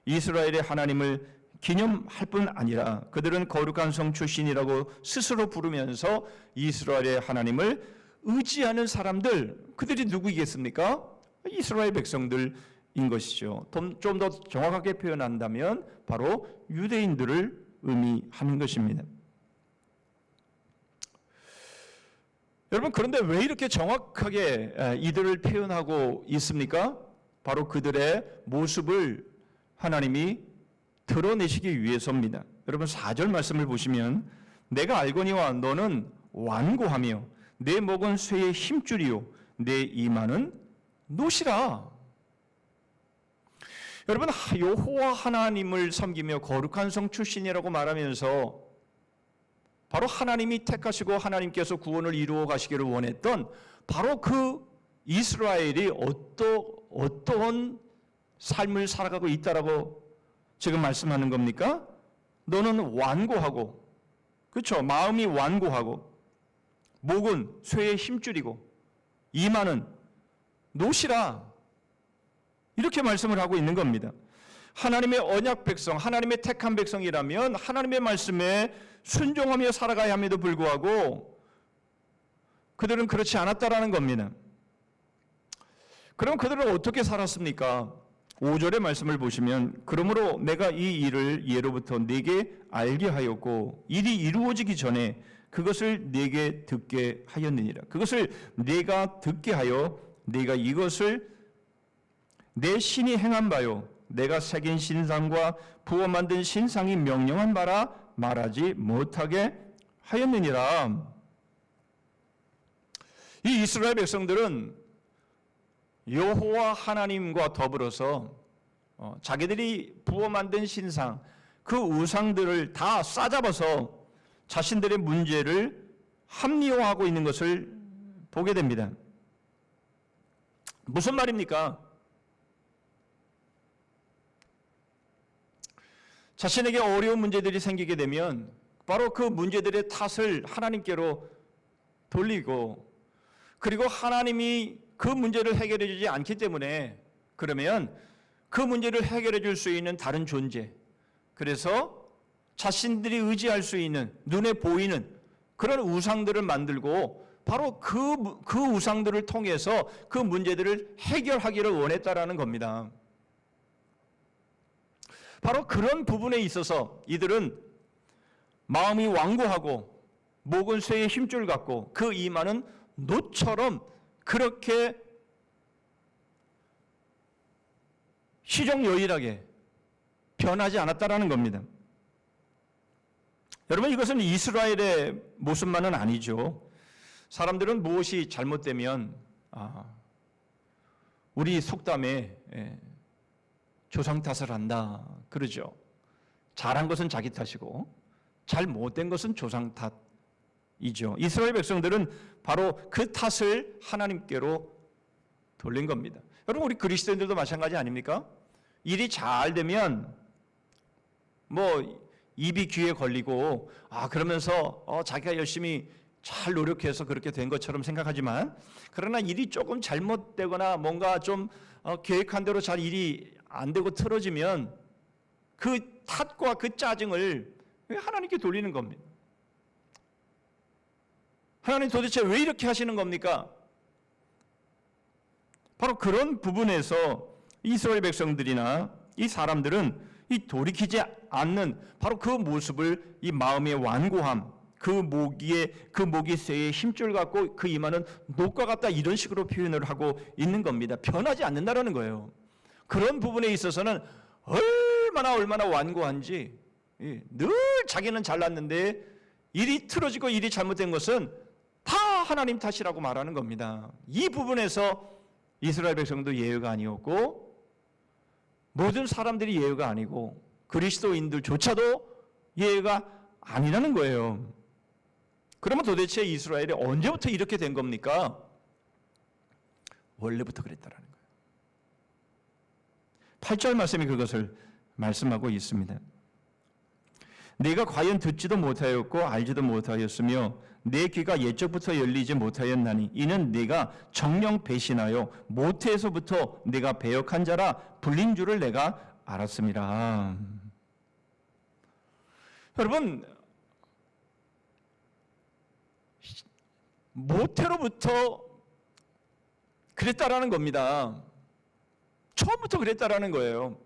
이스라엘의 하나님을 기념할 뿐 아니라 그들은 거룩한 성 출신이라고 스스로 부르면서 이스라엘의 하나님을 의지하는 사람들, 그들이 누구이겠습니까? 이스라엘 백성들인 것이죠. 좀 더 정확하게 표현한다면 바로 유대인들을 의미하는 것입니다. 여러분, 그런데 왜 이렇게 정확하게 이들을 표현하고 있습니까? 바로 그들의 모습을 하나님이 드러내시기 위해서입니다. 여러분, 4절 말씀을 보시면 내가 알거니와 너는 완고하며 내 목은 쇠의 힘줄이요 내 이마는 노시라. 여러분, 여호와 하나님을 섬기며 거룩한 성 출신이라고 말하면서 바로 하나님이 택하시고 하나님께서 구원을 이루어 가시기를 원했던 바로 그 이스라엘이 어떠한 삶을 살아가고 있다라고 지금 말씀하는 겁니까? 너는 완고하고, 그렇죠? 마음이 완고하고, 목은 쇠의 힘줄이고, 이마는 노시라. 이렇게 말씀을 하고 있는 겁니다. 하나님의 언약 백성, 하나님의 택한 백성이라면 하나님의 말씀에 순종하며 살아가야 함에도 불구하고 그들은 그렇지 않았다라는 겁니다. 그럼 그들은 어떻게 살았습니까? 5절의 말씀을 보시면 그러므로 내가 이 일을 예로부터 네게 알게 하였고 일이 이루어지기 전에 그것을 네게 듣게 하였느니라. 그것을 네가 듣게 하여 네가 이것을 내 신이 행한 바요 내가 새긴 신상과 부어 만든 신상이 명령한 바라 말하지 못하게 하였느니라. 이 이스라엘 백성들은 여호와 하나님과 더불어서 자기들이 부어 만든 신상, 그 우상들을 다 싸잡아서 자신들의 문제를 합리화하고 있는 것을 보게 됩니다. 무슨 말입니까? 자신에게 어려운 문제들이 생기게 되면 바로 그 문제들의 탓을 하나님께로 돌리고, 그리고 하나님이 그 문제를 해결해 주지 않기 때문에 그러면 그 문제를 해결해 줄 수 있는 다른 존재, 그래서 자신들이 의지할 수 있는 눈에 보이는 그런 우상들을 만들고 바로 그 우상들을 통해서 그 문제들을 해결하기를 원했다라는 겁니다. 바로 그런 부분에 있어서 이들은 마음이 완고하고 목은 쇠의 힘줄 같고 그 이마는 노처럼 그렇게 시종여일하게 변하지 않았다라는 겁니다. 여러분, 이것은 이스라엘의 모습만은 아니죠. 사람들은 무엇이 잘못되면 우리 속담에 조상 탓을 한다 그러죠. 잘한 것은 자기 탓이고 잘못된 것은 조상 탓이죠. 이스라엘 백성들은 바로 그 탓을 하나님께로 돌린 겁니다. 여러분, 우리 그리스도인들도 마찬가지 아닙니까? 일이 잘 되면 입이 귀에 걸리고 그러면서 자기가 열심히 잘 노력해서 그렇게 된 것처럼 생각하지만, 그러나 일이 조금 잘못되거나 뭔가 좀 계획한 대로 잘 일이 안 되고 틀어지면 그 탓과 그 짜증을 하나님께 돌리는 겁니다. 하나님 도대체 왜 이렇게 하시는 겁니까? 바로 그런 부분에서 이스라엘 백성들이나 이 사람들은 이 돌이키지 않는 바로 그 모습을 이 마음의 완고함, 그 목이 쇠의 힘줄 같고 그 이마는 녹과 같다, 이런 식으로 표현을 하고 있는 겁니다. 변하지 않는다라는 거예요. 그런 부분에 있어서는 얼마나 완고한지, 늘 자기는 잘났는데 일이 틀어지고 일이 잘못된 것은 다 하나님 탓이라고 말하는 겁니다. 이 부분에서 이스라엘 백성도 예외가 아니었고 모든 사람들이 예외가 아니고 그리스도인들조차도 예외가 아니라는 거예요. 그러면 도대체 이스라엘이 언제부터 이렇게 된 겁니까? 원래부터 그랬다라는 거예요. 8절 말씀이 그것을 말씀하고 있습니다. 내가 과연 듣지도 못하였고 알지도 못하였으며 내 귀가 옛적부터 열리지 못하였나니 이는 내가 정령 배신하여 모태에서부터 내가 배역한 자라 불린 줄을 내가 알았습니다. 여러분, 모태로부터 그랬다라는 겁니다. 처음부터 그랬다라는 거예요.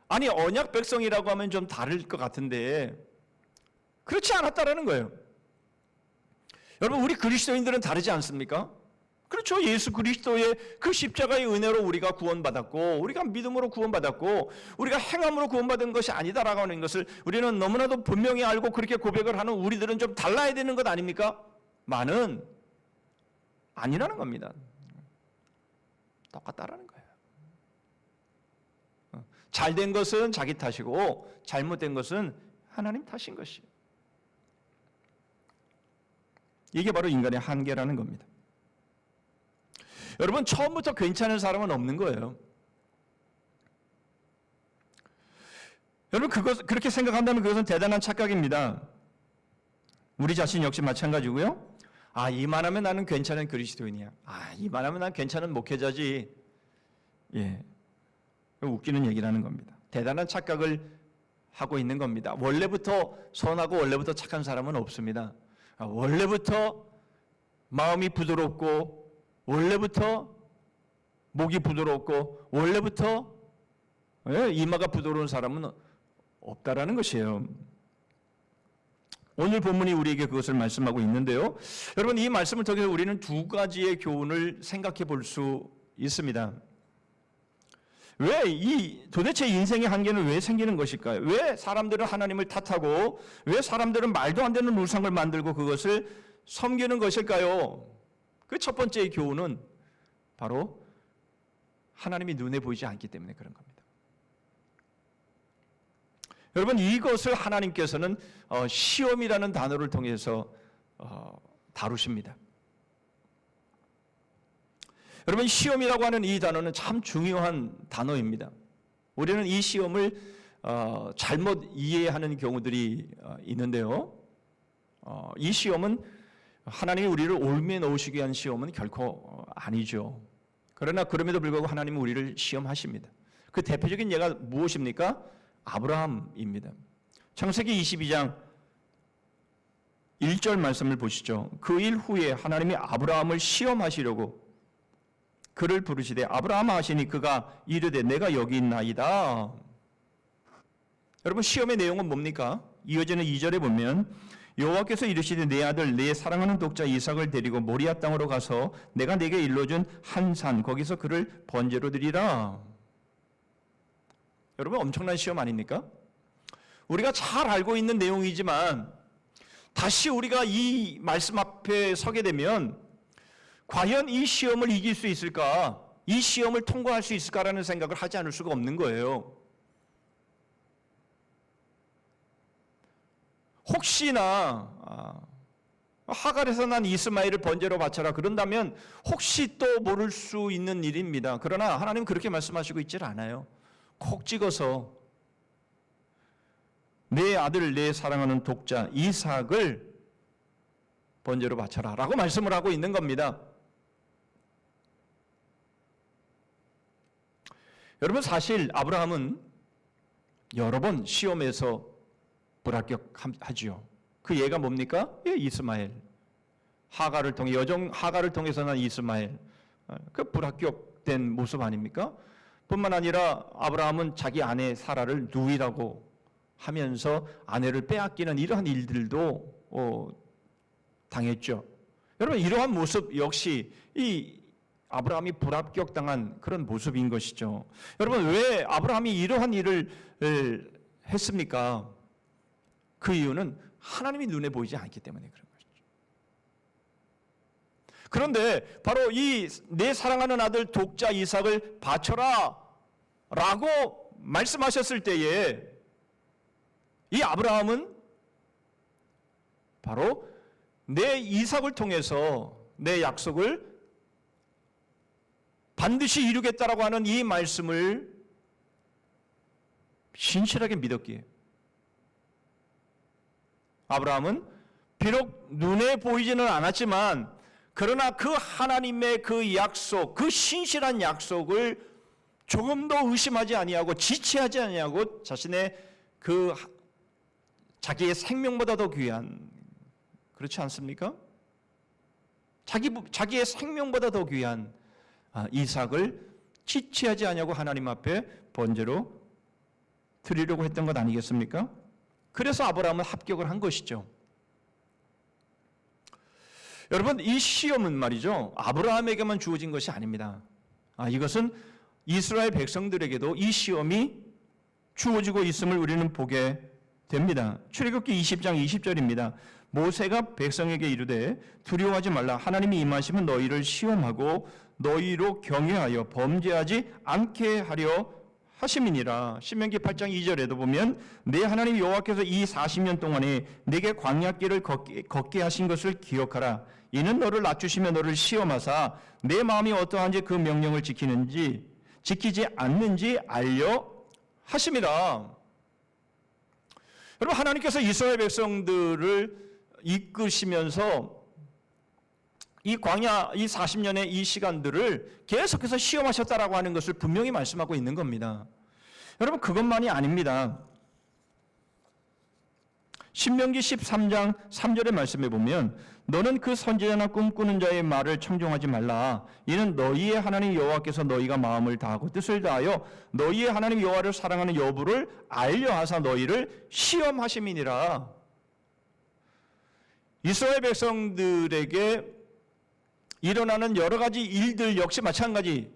아니, 언약 백성이라고 하면 좀 다를 것 같은데 그렇지 않았다라는 거예요. 여러분, 우리 그리스도인들은 다르지 않습니까? 그렇죠. 예수 그리스도의 그 십자가의 은혜로 우리가 구원받았고 우리가 믿음으로 구원받았고 우리가 행함으로 구원받은 것이 아니다라고 하는 것을 우리는 너무나도 분명히 알고 그렇게 고백을 하는 우리들은 좀 달라야 되는 것 아닙니까? 많은 아니라는 겁니다. 똑같다라는 거예요. 잘된 것은 자기 탓이고 잘못된 것은 하나님 탓인 것이에요. 이게 바로 인간의 한계라는 겁니다. 여러분, 처음부터 괜찮은 사람은 없는 거예요. 여러분, 그렇게 생각한다면 그것은 대단한 착각입니다. 우리 자신 역시 마찬가지고요. 이만하면 나는 괜찮은 그리스도인이야. 이만하면 난 괜찮은 목회자지. 웃기는 얘기라는 겁니다. 대단한 착각을 하고 있는 겁니다. 원래부터 선하고 원래부터 착한 사람은 없습니다. 원래부터 마음이 부드럽고 원래부터 목이 부드럽고 원래부터 이마가 부드러운 사람은 없다라는 것이에요. 오늘 본문이 우리에게 그것을 말씀하고 있는데요. 여러분, 이 말씀을 통해서 우리는 두 가지의 교훈을 생각해 볼 수 있습니다. 도대체 인생의 한계는 왜 생기는 것일까요? 왜 사람들은 하나님을 탓하고 왜 사람들은 말도 안 되는 우상을 만들고 그것을 섬기는 것일까요? 그 첫 번째의 교훈은 바로 하나님이 눈에 보이지 않기 때문에 그런 겁니다. 여러분, 이것을 하나님께서는 시험이라는 단어를 통해서 다루십니다. 여러분, 시험이라고 하는 이 단어는 참 중요한 단어입니다. 우리는 이 시험을 잘못 이해하는 경우들이 있는데요. 이 시험은 하나님이 우리를 옳게 넣으시기 위한 시험은 결코 아니죠. 그러나 그럼에도 불구하고 하나님은 우리를 시험하십니다. 그 대표적인 예가 무엇입니까? 아브라함입니다. 창세기 22장 1절 말씀을 보시죠. 그 일 후에 하나님이 아브라함을 시험하시려고 그를 부르시되 아브라함아 하시니 그가 이르되 내가 여기 있나이다. 여러분 시험의 내용은 뭡니까? 이어지는 2절에 보면 여호와께서 이르시되 내 아들 내 사랑하는 독자 이삭을 데리고 모리아 땅으로 가서 내가 네게 일러준 한 산 거기서 그를 번제로 드리라. 여러분 엄청난 시험 아닙니까? 우리가 잘 알고 있는 내용이지만 다시 우리가 이 말씀 앞에 서게 되면 과연 이 시험을 이길 수 있을까? 이 시험을 통과할 수 있을까라는 생각을 하지 않을 수가 없는 거예요. 혹시나 하갈에서 난 이스마엘을 번제로 바쳐라 그런다면 혹시 또 모를 수 있는 일입니다. 그러나 하나님은 그렇게 말씀하시고 있질 않아요. 콕 찍어서 내 아들 내 사랑하는 독자 이삭을 번제로 바쳐라 라고 말씀을 하고 있는 겁니다. 여러분 사실 아브라함은 여러 번 시험에서 불합격하지요. 그 예가 뭡니까? 예, 이스마엘. 하갈을 통해 여종 하갈을 통해서 난 이스마엘. 그 불합격된 모습 아닙니까? 뿐만 아니라 아브라함은 자기 아내 사라를 누이라고 하면서 아내를 빼앗기는 이러한 일들도 당했죠. 여러분 이러한 모습 역시 이 아브라함이 불합격당한 그런 모습인 것이죠. 여러분 왜 아브라함이 이러한 일을 했습니까? 그 이유는 하나님이 눈에 보이지 않기 때문에 그런 것이죠. 그런데 바로 이 내 사랑하는 아들 독자 이삭을 바쳐라 라고 말씀하셨을 때에 이 아브라함은 바로 내 이삭을 통해서 내 약속을 반드시 이루겠다라고 하는 이 말씀을 신실하게 믿었기에 아브라함은 비록 눈에 보이지는 않았지만 그러나 그 하나님의 그 약속, 그 신실한 약속을 조금도 의심하지 아니하고 지체하지 아니하고 자신의 그 자기의 생명보다 더 귀한, 그렇지 않습니까? 자기의 생명보다 더 귀한 이삭을 지체하지 아니하고 하나님 앞에 번제로 드리려고 했던 것 아니겠습니까? 그래서 아브라함은 합격을 한 것이죠. 여러분 이 시험은 말이죠 아브라함에게만 주어진 것이 아닙니다. 이것은 이스라엘 백성들에게도 이 시험이 주어지고 있음을 우리는 보게 됩니다. 출애굽기 20장 20절입니다. 모세가 백성에게 이르되 두려워하지 말라. 하나님이 임하시면 너희를 시험하고 너희로 경외하여 범죄하지 않게 하려 하심이니라. 신명기 8장 2절에도 보면 내 하나님 여호와께서 이 40년 동안에 내게 광야길을 걷게 하신 것을 기억하라. 이는 너를 낮추시며 너를 시험하사 내 마음이 어떠한지 그 명령을 지키지 않는지 알려 하심이라. 여러분 하나님께서 이스라엘 백성들을 이끄시면서 이 광야 이 40년의 이 시간들을 계속해서 시험하셨다라고 하는 것을 분명히 말씀하고 있는 겁니다. 여러분 그것만이 아닙니다. 신명기 13장 3절의 말씀에 보면 너는 그 선지자나 꿈꾸는 자의 말을 청종하지 말라. 이는 너희의 하나님 여호와께서 너희가 마음을 다하고 뜻을 다하여 너희의 하나님 여호와를 사랑하는 여부를 알려 하사 너희를 시험하심이니라. 이스라엘 백성들에게 일어나는 여러 가지 일들 역시 마찬가지.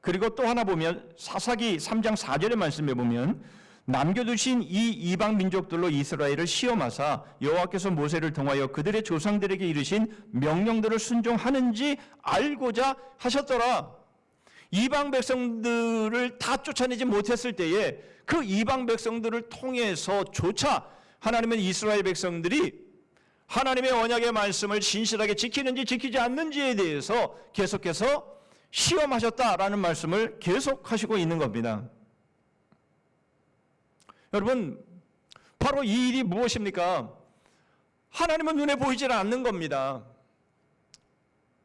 그리고 또 하나 보면 사사기 3장 4절의 말씀에 보면 남겨두신 이 이방 민족들로 이스라엘을 시험하사 여호와께서 모세를 통하여 그들의 조상들에게 이르신 명령들을 순종하는지 알고자 하셨더라. 이방 백성들을 다 쫓아내지 못했을 때에 그 이방 백성들을 통해서조차 하나님은 이스라엘 백성들이 하나님의 언약의 말씀을 신실하게 지키는지 지키지 않는지에 대해서 계속해서 시험하셨다라는 말씀을 계속하시고 있는 겁니다. 여러분 바로 이 일이 무엇입니까? 하나님은 눈에 보이질 않는 겁니다.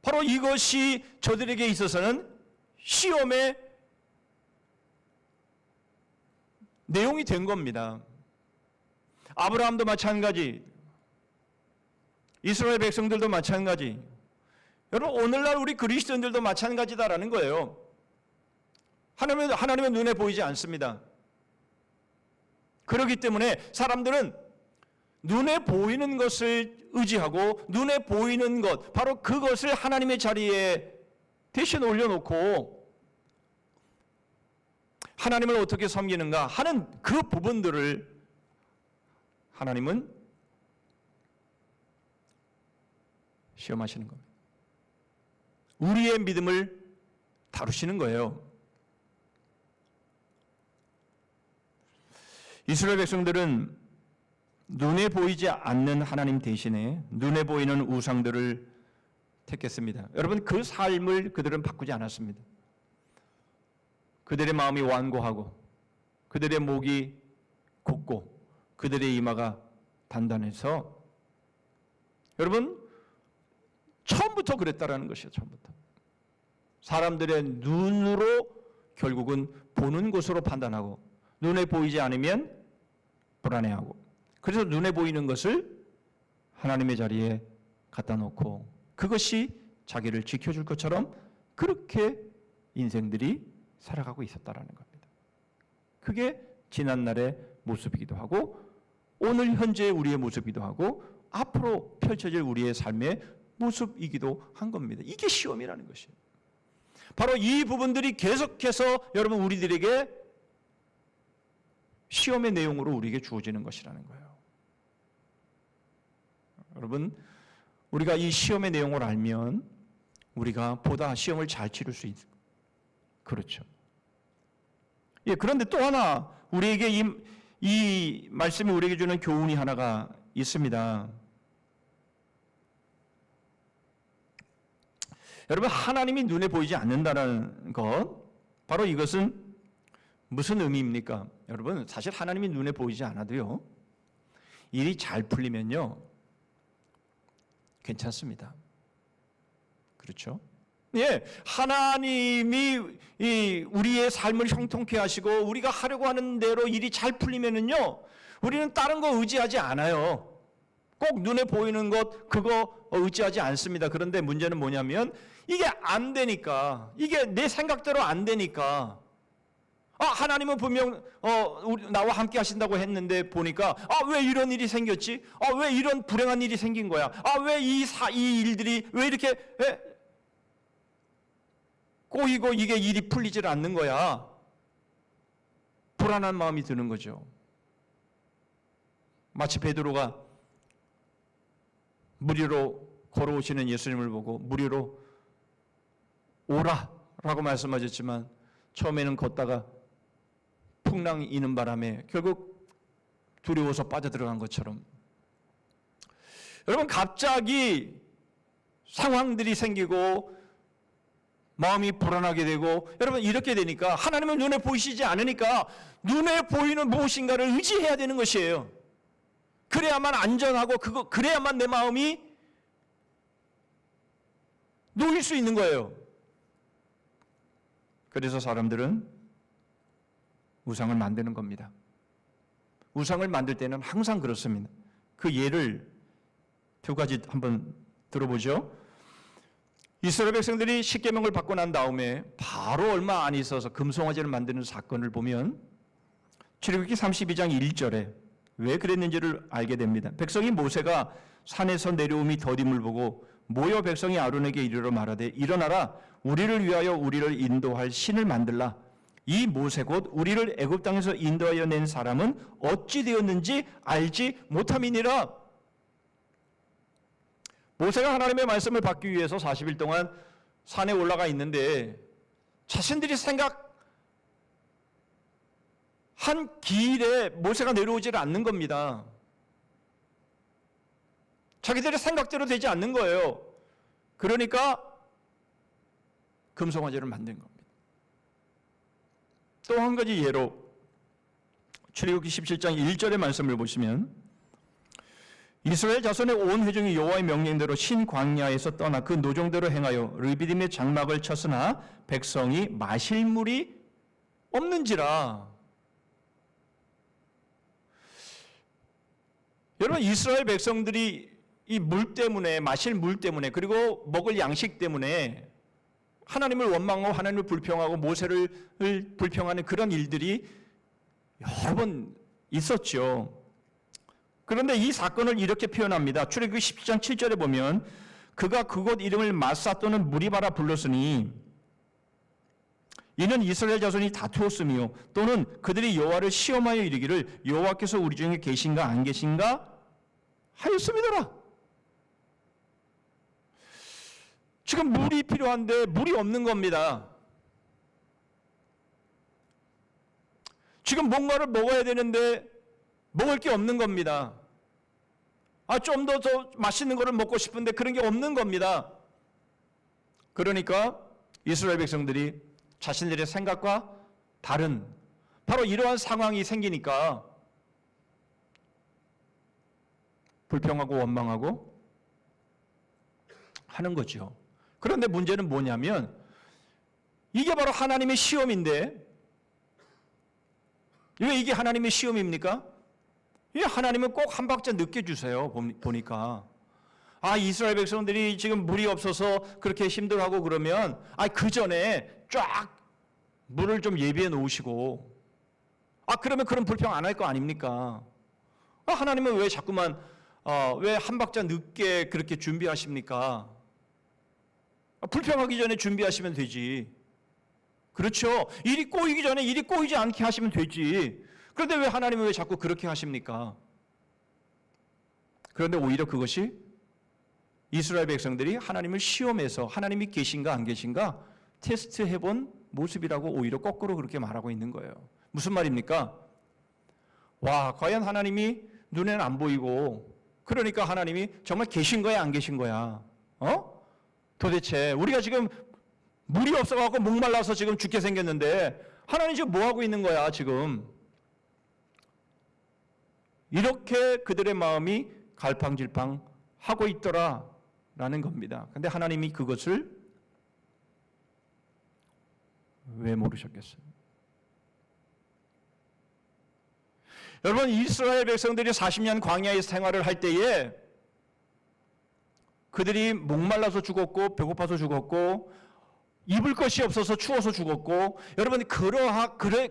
바로 이것이 저들에게 있어서는 시험의 내용이 된 겁니다. 아브라함도 마찬가지, 이스라엘 백성들도 마찬가지, 여러분 오늘날 우리 그리스도인들도 마찬가지다라는 거예요. 하나님의 눈에 보이지 않습니다. 그렇기 때문에 사람들은 눈에 보이는 것을 의지하고 눈에 보이는 것, 바로 그것을 하나님의 자리에 대신 올려놓고 하나님을 어떻게 섬기는가 하는 그 부분들을 하나님은 시험하시는 겁니다. 우리의 믿음을 다루시는 거예요. 이스라엘 백성들은 눈에 보이지 않는 하나님 대신에 눈에 보이는 우상들을 택했습니다. 여러분, 그 삶을 그들은 바꾸지 않았습니다. 그들의 마음이 완고하고 그들의 목이 곱고 그들의 이마가 단단해서, 여러분 처음부터 그랬다라는 것이에요. 처음부터 사람들의 눈으로 결국은 보는 것으로 판단하고 눈에 보이지 않으면 불안해하고, 그래서 눈에 보이는 것을 하나님의 자리에 갖다 놓고 그것이 자기를 지켜줄 것처럼 그렇게 인생들이 살아가고 있었다라는 겁니다. 그게 지난날의 모습이기도 하고 오늘 현재의 우리의 모습이기도 하고 앞으로 펼쳐질 우리의 삶의 모습이기도 한 겁니다. 이게 시험이라는 것이에요. 바로 이 부분들이 계속해서 여러분 우리들에게 시험의 내용으로 우리에게 주어지는 것이라는 거예요. 여러분, 우리가 이 시험의 내용을 알면 우리가 보다 시험을 잘 치를 수 있어요. 그렇죠. 예, 그런데 또 하나 우리에게 이 말씀이 우리에게 주는 교훈이 하나가 있습니다. 여러분, 하나님이 눈에 보이지 않는다는 것, 바로 이것은 무슨 의미입니까? 여러분, 사실 하나님이 눈에 보이지 않아도요, 일이 잘 풀리면요 괜찮습니다. 그렇죠? 예, 하나님이 우리의 삶을 형통케 하시고 우리가 하려고 하는 대로 일이 잘 풀리면은요, 우리는 다른 거 의지하지 않아요. 꼭 눈에 보이는 것 그거 의지하지 않습니다. 그런데 문제는 뭐냐면 이게 안 되니까, 이게 내 생각대로 안 되니까, 하나님은 분명 나와 함께 하신다고 했는데 보니까 왜 이런 일이 생겼지? 왜 이런 불행한 일이 생긴 거야? 왜 이 일들이 왜 이렇게 꼬이고 이게 일이 풀리질 않는 거야? 불안한 마음이 드는 거죠. 마치 베드로가 물 위로 걸어오시는 예수님을 보고 물 위로 오라라고 말씀하셨지만 처음에는 걷다가 풍랑이 이는 바람에 결국 두려워서 빠져들어간 것처럼, 여러분 갑자기 상황들이 생기고 마음이 불안하게 되고, 여러분 이렇게 되니까 하나님은 눈에 보이시지 않으니까 눈에 보이는 무엇인가를 의지해야 되는 것이에요. 그래야만 안전하고 그래야만 내 마음이 놓일 수 있는 거예요. 그래서 사람들은 우상을 만드는 겁니다. 우상을 만들 때는 항상 그렇습니다. 그 예를 두 가지 한번 들어보죠. 이스라엘 백성들이 십계명을 받고 난 다음에 바로 얼마 안 있어서 금송아지를 만드는 사건을 보면 출애굽기 32장 1절에 왜 그랬는지를 알게 됩니다. 백성이 모세가 산에서 내려옴이 더딤을 보고 모여 백성이 아론에게 이르러 말하되 일어나라, 우리를 위하여 우리를 인도할 신을 만들라. 이 모세 곧 우리를 애굽 땅에서 인도하여 낸 사람은 어찌 되었는지 알지 못함이니라. 모세가 하나님의 말씀을 받기 위해서 40일 동안 산에 올라가 있는데 자신들이 생각한 길에 모세가 내려오지를 않는 겁니다. 자기들의 생각대로 되지 않는 거예요. 그러니까 금송아지를 만든 겁니다. 또 한 가지 예로 출애굽기 17장 1절의 말씀을 보시면 이스라엘 자손의 온 회중이 여호와의 명령대로 신 광야에서 떠나 그 노종대로 행하여 르비딤의 장막을 쳤으나 백성이 마실 물이 없는지라. 여러분, 이스라엘 백성들이 이 물 때문에, 마실 물 때문에, 그리고 먹을 양식 때문에 하나님을 원망하고 하나님을 불평하고 모세를 불평하는 그런 일들이 여러 번 있었죠. 그런데 이 사건을 이렇게 표현합니다. 출애굽기 17장 7절에 보면 그가 그곳 이름을 마사 또는 무리바라 불렀으니 이는 이스라엘 자손이 다투었으며 또는 그들이 여호와를 시험하여 이르기를 여호와께서 우리 중에 계신가 안 계신가 하였음이더라. 지금 물이 필요한데 물이 없는 겁니다. 지금 뭔가를 먹어야 되는데 먹을 게 없는 겁니다. 좀 더 맛있는 거를 먹고 싶은데 그런 게 없는 겁니다. 그러니까 이스라엘 백성들이 자신들의 생각과 다른 바로 이러한 상황이 생기니까 불평하고 원망하고 하는 거죠. 그런데 문제는 뭐냐면 이게 바로 하나님의 시험인데 왜 이게 하나님의 시험입니까? 하나님은 꼭 한 박자 늦게 주세요. 보니까 이스라엘 백성들이 지금 물이 없어서 그렇게 힘들어하고 그러면 그 전에 쫙 물을 좀 예비해 놓으시고 그러면 그런 불평 안 할 거 아닙니까? 하나님은 왜 자꾸만 왜 한 박자 늦게 그렇게 준비하십니까? 불평하기 전에 준비하시면 되지. 그렇죠. 일이 꼬이기 전에 일이 꼬이지 않게 하시면 되지. 그런데 왜 하나님은 왜 자꾸 그렇게 하십니까? 그런데 오히려 그것이 이스라엘 백성들이 하나님을 시험해서 하나님이 계신가 안 계신가 테스트해본 모습이라고 오히려 거꾸로 그렇게 말하고 있는 거예요. 무슨 말입니까? 과연 하나님이 눈에는 안 보이고 그러니까 하나님이 정말 계신 거야 안 계신 거야? 도대체 우리가 지금 물이 없어갖고 목말라서 지금 죽게 생겼는데 하나님 지금 뭐 하고 있는 거야 지금? 이렇게 그들의 마음이 갈팡질팡 하고 있더라라는 겁니다. 근데 하나님이 그것을 왜 모르셨겠어요? 여러분, 이스라엘 백성들이 40년 광야의 생활을 할 때에 그들이 목말라서 죽었고 배고파서 죽었고 입을 것이 없어서 추워서 죽었고 여러분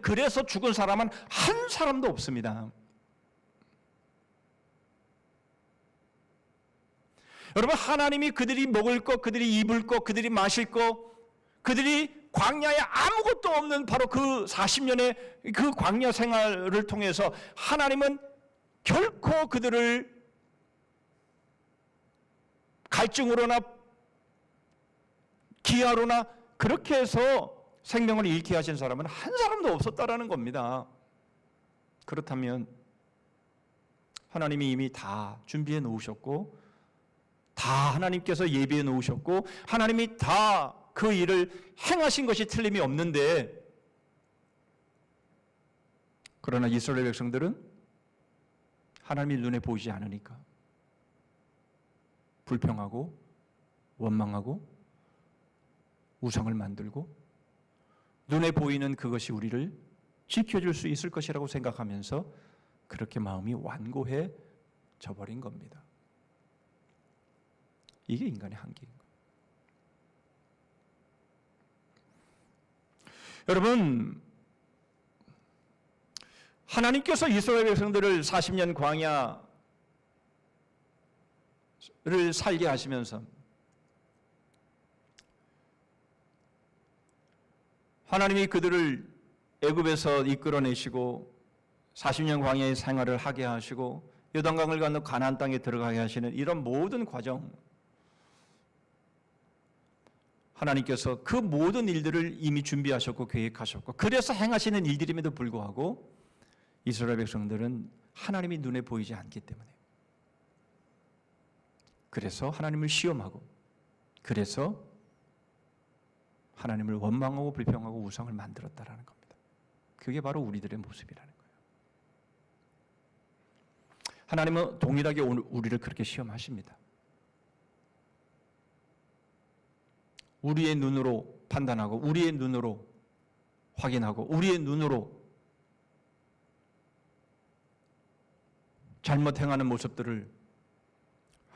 그래서 죽은 사람은 한 사람도 없습니다. 여러분, 하나님이 그들이 먹을 것, 그들이 입을 것, 그들이 마실 것, 그들이 광야에 아무것도 없는 바로 그 40년의 그 광야 생활을 통해서 하나님은 결코 그들을 갈증으로나 기아로나 그렇게 해서 생명을 잃게 하신 사람은 한 사람도 없었다라는 겁니다. 그렇다면 하나님이 이미 다 준비해 놓으셨고 다 하나님께서 예비해 놓으셨고 하나님이 다 그 일을 행하신 것이 틀림이 없는데 그러나 이스라엘 백성들은 하나님이 눈에 보이지 않으니까 불평하고 원망하고 우상을 만들고 눈에 보이는 그것이 우리를 지켜줄 수 있을 것이라고 생각하면서 그렇게 마음이 완고해져 버린 겁니다. 이게 인간의 한계인 거예요. 여러분, 하나님께서 이스라엘 백성들을 40년 광야를 살게 하시면서 하나님이 그들을 애굽에서 이끌어내시고 40년 광야의 생활을 하게 하시고 요단강을 건너 가나안 땅에 들어가게 하시는 이런 모든 과정, 하나님께서 그 모든 일들을 이미 준비하셨고 계획하셨고 그래서 행하시는 일들임에도 불구하고 이스라엘 백성들은 하나님이 눈에 보이지 않기 때문에 그래서 하나님을 시험하고 그래서 하나님을 원망하고 불평하고 우상을 만들었다라는 겁니다. 그게 바로 우리들의 모습이라는 거예요. 하나님은 동일하게 우리를 그렇게 시험하십니다. 우리의 눈으로 판단하고 우리의 눈으로 확인하고 우리의 눈으로 잘못 행하는 모습들을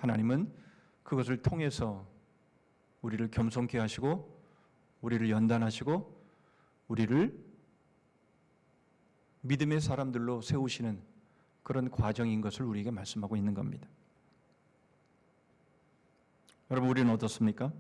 하나님은 그것을 통해서 우리를 겸손케 하시고 우리를 연단하시고 우리를 믿음의 사람들로 세우시는 그런 과정인 것을 우리에게 말씀하고 있는 겁니다. 여러분, 우리는 어떻습니까?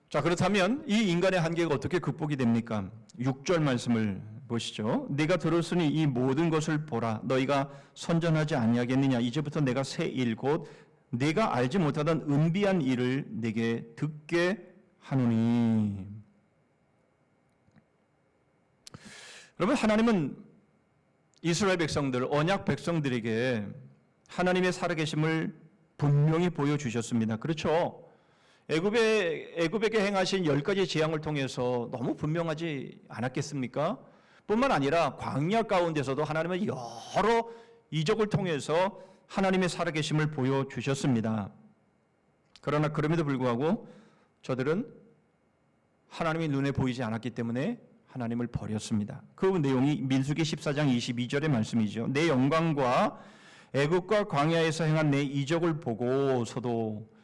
자, 그렇다면 이 인간의 한계가 어떻게 극복이 됩니까? 6절 말씀을 보시죠. 네가 들었으니 이 모든 것을 보라. 너희가 선전하지 아니하겠느냐. 이제부터 내가 새 일 곧 네가 알지 못하던 은비한 일을 네게 듣게 하노니. 여러분, 하나님은 이스라엘 백성들, 언약 백성들에게 하나님의 살아계심을 분명히 보여주셨습니다. 그렇죠? 애굽에게 행하신 10가지 재앙을 통해서 너무 분명하지 않았겠습니까? 뿐만 아니라 광야 가운데서도 하나님은 여러 이적을 통해서 하나님의 살아계심을 보여주셨습니다. 그러나 그럼에도 불구하고 저들은 하나님이 눈에 보이지 않았기 때문에 하나님을 버렸습니다. 그 내용이 민수기 14장 22절의 말씀이죠. 내 영광과 애굽과 광야에서 행한 내 이적을 보고서도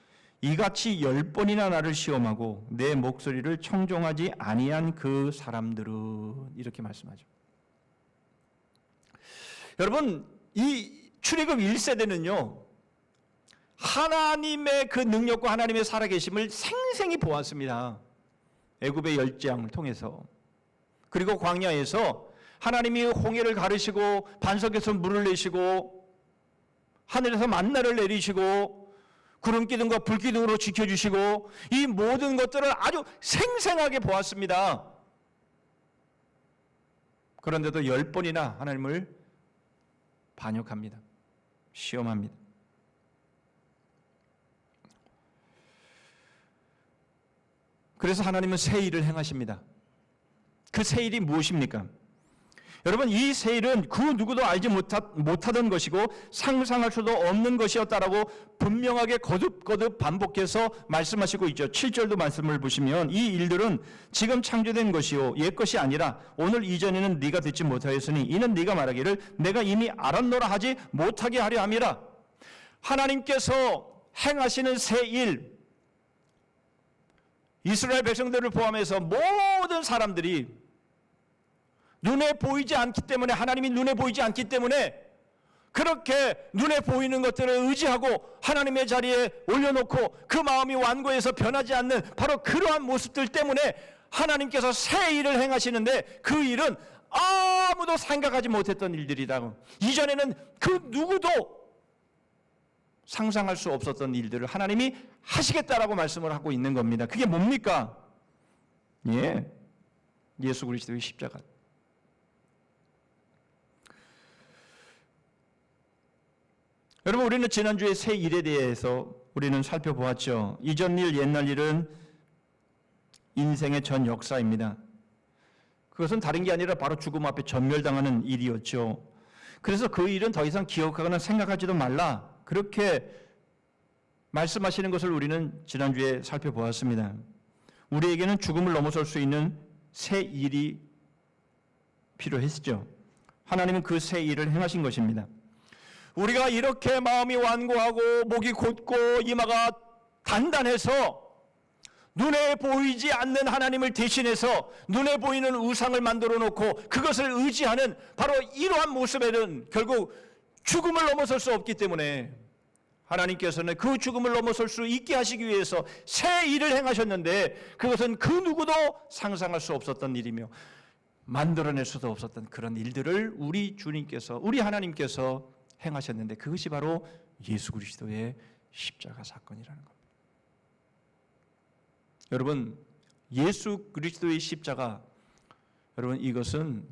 이같이 10번이나 나를 시험하고 내 목소리를 청종하지 아니한 그 사람들은, 이렇게 말씀하죠. 여러분, 이 출애굽 1세대는요 하나님의 그 능력과 하나님의 살아계심을 생생히 보았습니다. 애굽의 10재앙을 통해서, 그리고 광야에서 하나님이 홍해를 가르시고 반석에서 물을 내시고 하늘에서 만나를 내리시고 구름 기둥과 불 기둥으로 지켜주시고 이 모든 것들을 아주 생생하게 보았습니다. 그런데도 10번이나 하나님을 반역합니다. 시험합니다. 그래서 하나님은 새 일을 행하십니다. 그 새 일이 무엇입니까? 여러분, 이 새 일은 그 누구도 알지 못하던 것이고 상상할 수도 없는 것이었다라고 분명하게 거듭거듭 반복해서 말씀하시고 있죠. 7절도 말씀을 보시면 이 일들은 지금 창조된 것이요 옛 것이 아니라 오늘 이전에는 네가 듣지 못하였으니 이는 네가 말하기를 내가 이미 알았노라 하지 못하게 하려 함이라. 하나님께서 행하시는 새 일, 이스라엘 백성들을 포함해서 모든 사람들이 눈에 보이지 않기 때문에, 하나님이 눈에 보이지 않기 때문에 그렇게 눈에 보이는 것들을 의지하고 하나님의 자리에 올려놓고 그 마음이 완고해서 변하지 않는 바로 그러한 모습들 때문에 하나님께서 새 일을 행하시는데 그 일은 아무도 생각하지 못했던 일들이다. 이전에는 그 누구도 상상할 수 없었던 일들을 하나님이 하시겠다라고 말씀을 하고 있는 겁니다. 그게 뭡니까? 예수 그리스도의 십자가. 여러분, 우리는 지난주에 새 일에 대해서 우리는 살펴보았죠. 이전 일, 옛날 일은 인생의 전 역사입니다. 그것은 다른 게 아니라 바로 죽음 앞에 전멸당하는 일이었죠. 그래서 그 일은 더 이상 기억하거나 생각하지도 말라, 그렇게 말씀하시는 것을 우리는 지난주에 살펴보았습니다. 우리에게는 죽음을 넘어설 수 있는 새 일이 필요했죠. 하나님은 그 새 일을 행하신 것입니다. 우리가 이렇게 마음이 완고하고 목이 곧고 이마가 단단해서 눈에 보이지 않는 하나님을 대신해서 눈에 보이는 우상을 만들어 놓고 그것을 의지하는 바로 이러한 모습에는 결국 죽음을 넘어설 수 없기 때문에 하나님께서는 그 죽음을 넘어설 수 있게 하시기 위해서 새 일을 행하셨는데 그것은 그 누구도 상상할 수 없었던 일이며 만들어낼 수도 없었던 그런 일들을 우리 주님께서, 우리 하나님께서 행하셨는데 그것이 바로 예수 그리스도의 십자가 사건이라는 겁니다. 여러분, 예수 그리스도의 십자가, 여러분, 이것은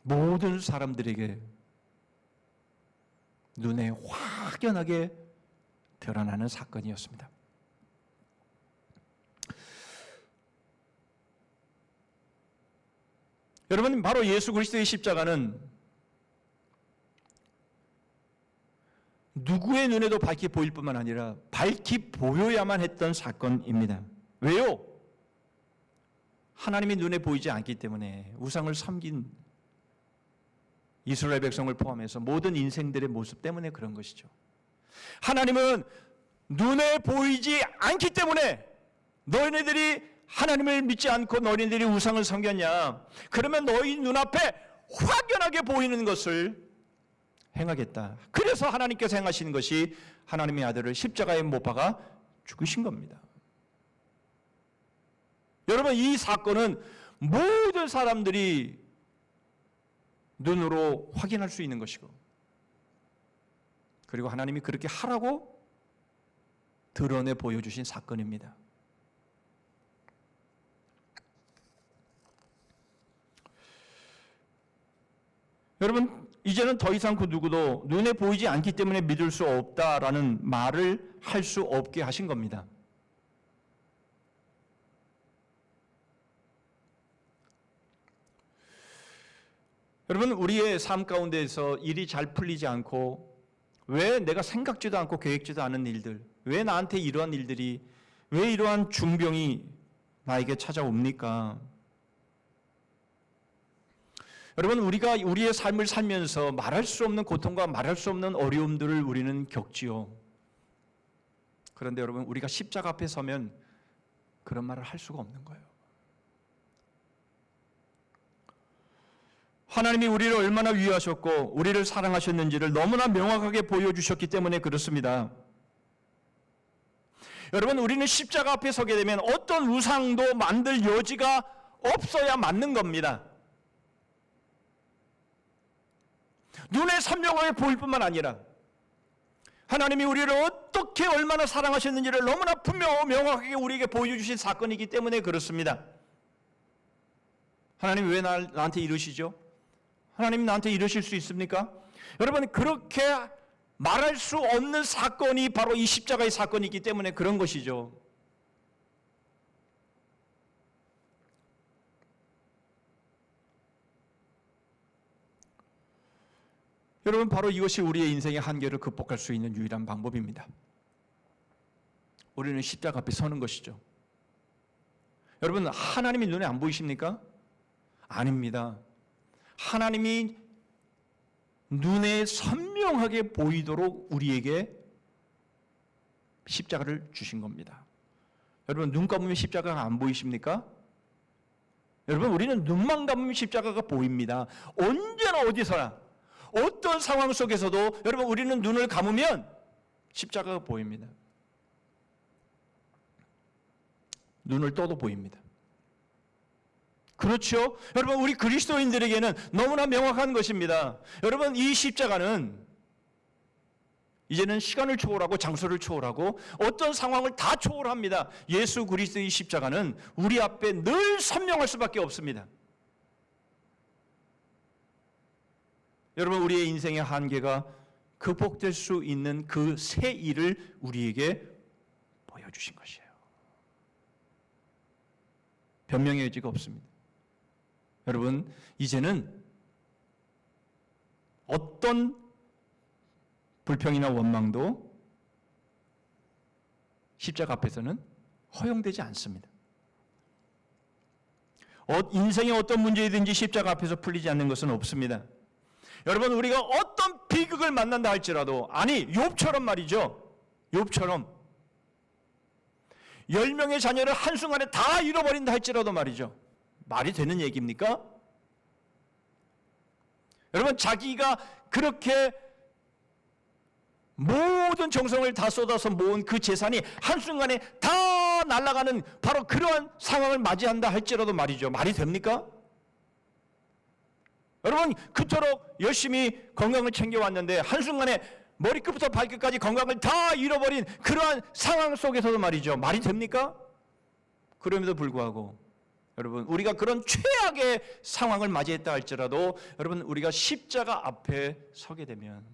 모든 사람들에게 눈에 확연하게 드러나는 사건이었습니다. 여러분, 바로 예수 그리스도의 십자가는 누구의 눈에도 밝게 보일 뿐만 아니라 밝게 보여야만 했던 사건입니다. 왜요? 하나님이 눈에 보이지 않기 때문에 우상을 섬긴 이스라엘 백성을 포함해서 모든 인생들의 모습 때문에 그런 것이죠. 하나님은 눈에 보이지 않기 때문에 너희네들이 하나님을 믿지 않고 너희네들이 우상을 섬겼냐? 그러면 너희 눈앞에 확연하게 보이는 것을 행하겠다. 그래서 하나님께서 행하시는 것이 하나님의 아들을 십자가에 못 박아 죽으신 겁니다. 여러분, 이 사건은 모든 사람들이 눈으로 확인할 수 있는 것이고, 그리고 하나님이 그렇게 하라고 드러내 보여주신 사건입니다. 여러분, 이제는 더 이상 그 누구도 눈에 보이지 않기 때문에 믿을 수 없다라는 말을 할 수 없게 하신 겁니다. 여러분, 우리의 삶 가운데에서 일이 잘 풀리지 않고, 왜 내가 생각지도 않고 계획지도 않은 일들, 왜 나한테 이러한 일들이, 왜 이러한 중병이 나에게 찾아옵니까? 여러분, 우리가 우리의 삶을 살면서 말할 수 없는 고통과 말할 수 없는 어려움들을 우리는 겪지요. 그런데 여러분, 우리가 십자가 앞에 서면 그런 말을 할 수가 없는 거예요. 하나님이 우리를 얼마나 위하셨고 우리를 사랑하셨는지를 너무나 명확하게 보여주셨기 때문에 그렇습니다. 여러분, 우리는 십자가 앞에 서게 되면 어떤 우상도 만들 여지가 없어야 맞는 겁니다. 눈에 선명하게 보일 뿐만 아니라 하나님이 우리를 어떻게 얼마나 사랑하셨는지를 너무나 분명하고 명확하게 우리에게 보여주신 사건이기 때문에 그렇습니다. 하나님 왜 나한테 이러시죠? 하나님 나한테 이러실 수 있습니까? 여러분, 그렇게 말할 수 없는 사건이 바로 이 십자가의 사건이기 때문에 그런 것이죠. 여러분, 바로 이것이 우리의 인생의 한계를 극복할 수 있는 유일한 방법입니다. 우리는 십자가 앞에 서는 것이죠. 여러분, 하나님이 눈에 안 보이십니까? 아닙니다. 하나님이 눈에 선명하게 보이도록 우리에게 십자가를 주신 겁니다. 여러분, 눈 감으면 십자가가 안 보이십니까? 여러분, 우리는 눈만 감으면 십자가가 보입니다. 언제나 어디서나 어떤 상황 속에서도 여러분, 우리는 눈을 감으면 십자가가 보입니다. 눈을 떠도 보입니다. 그렇죠? 여러분, 우리 그리스도인들에게는 너무나 명확한 것입니다. 여러분, 이 십자가는 이제는 시간을 초월하고 장소를 초월하고 어떤 상황을 다 초월합니다. 예수 그리스도의 십자가는 우리 앞에 늘 선명할 수밖에 없습니다. 여러분, 우리의 인생의 한계가 극복될 수 있는 그 새 일을 우리에게 보여주신 것이에요. 변명의 여지가 없습니다. 여러분, 이제는 어떤 불평이나 원망도 십자가 앞에서는 허용되지 않습니다. 인생의 어떤 문제이든지 십자가 앞에서 풀리지 않는 것은 없습니다. 여러분, 우리가 어떤 비극을 만난다 할지라도, 아니 욥처럼 말이죠. 욥처럼 10명의 자녀를 한순간에 다 잃어버린다 할지라도 말이죠. 말이 되는 얘기입니까? 여러분, 자기가 그렇게 모든 정성을 다 쏟아서 모은 그 재산이 한순간에 다 날아가는 바로 그러한 상황을 맞이한다 할지라도 말이죠. 말이 됩니까? 여러분, 그토록 열심히 건강을 챙겨왔는데 한순간에 머리끝부터 발끝까지 건강을 다 잃어버린 그러한 상황 속에서도 말이죠. 말이 됩니까? 그럼에도 불구하고 여러분, 우리가 그런 최악의 상황을 맞이했다 할지라도 여러분, 우리가 십자가 앞에 서게 되면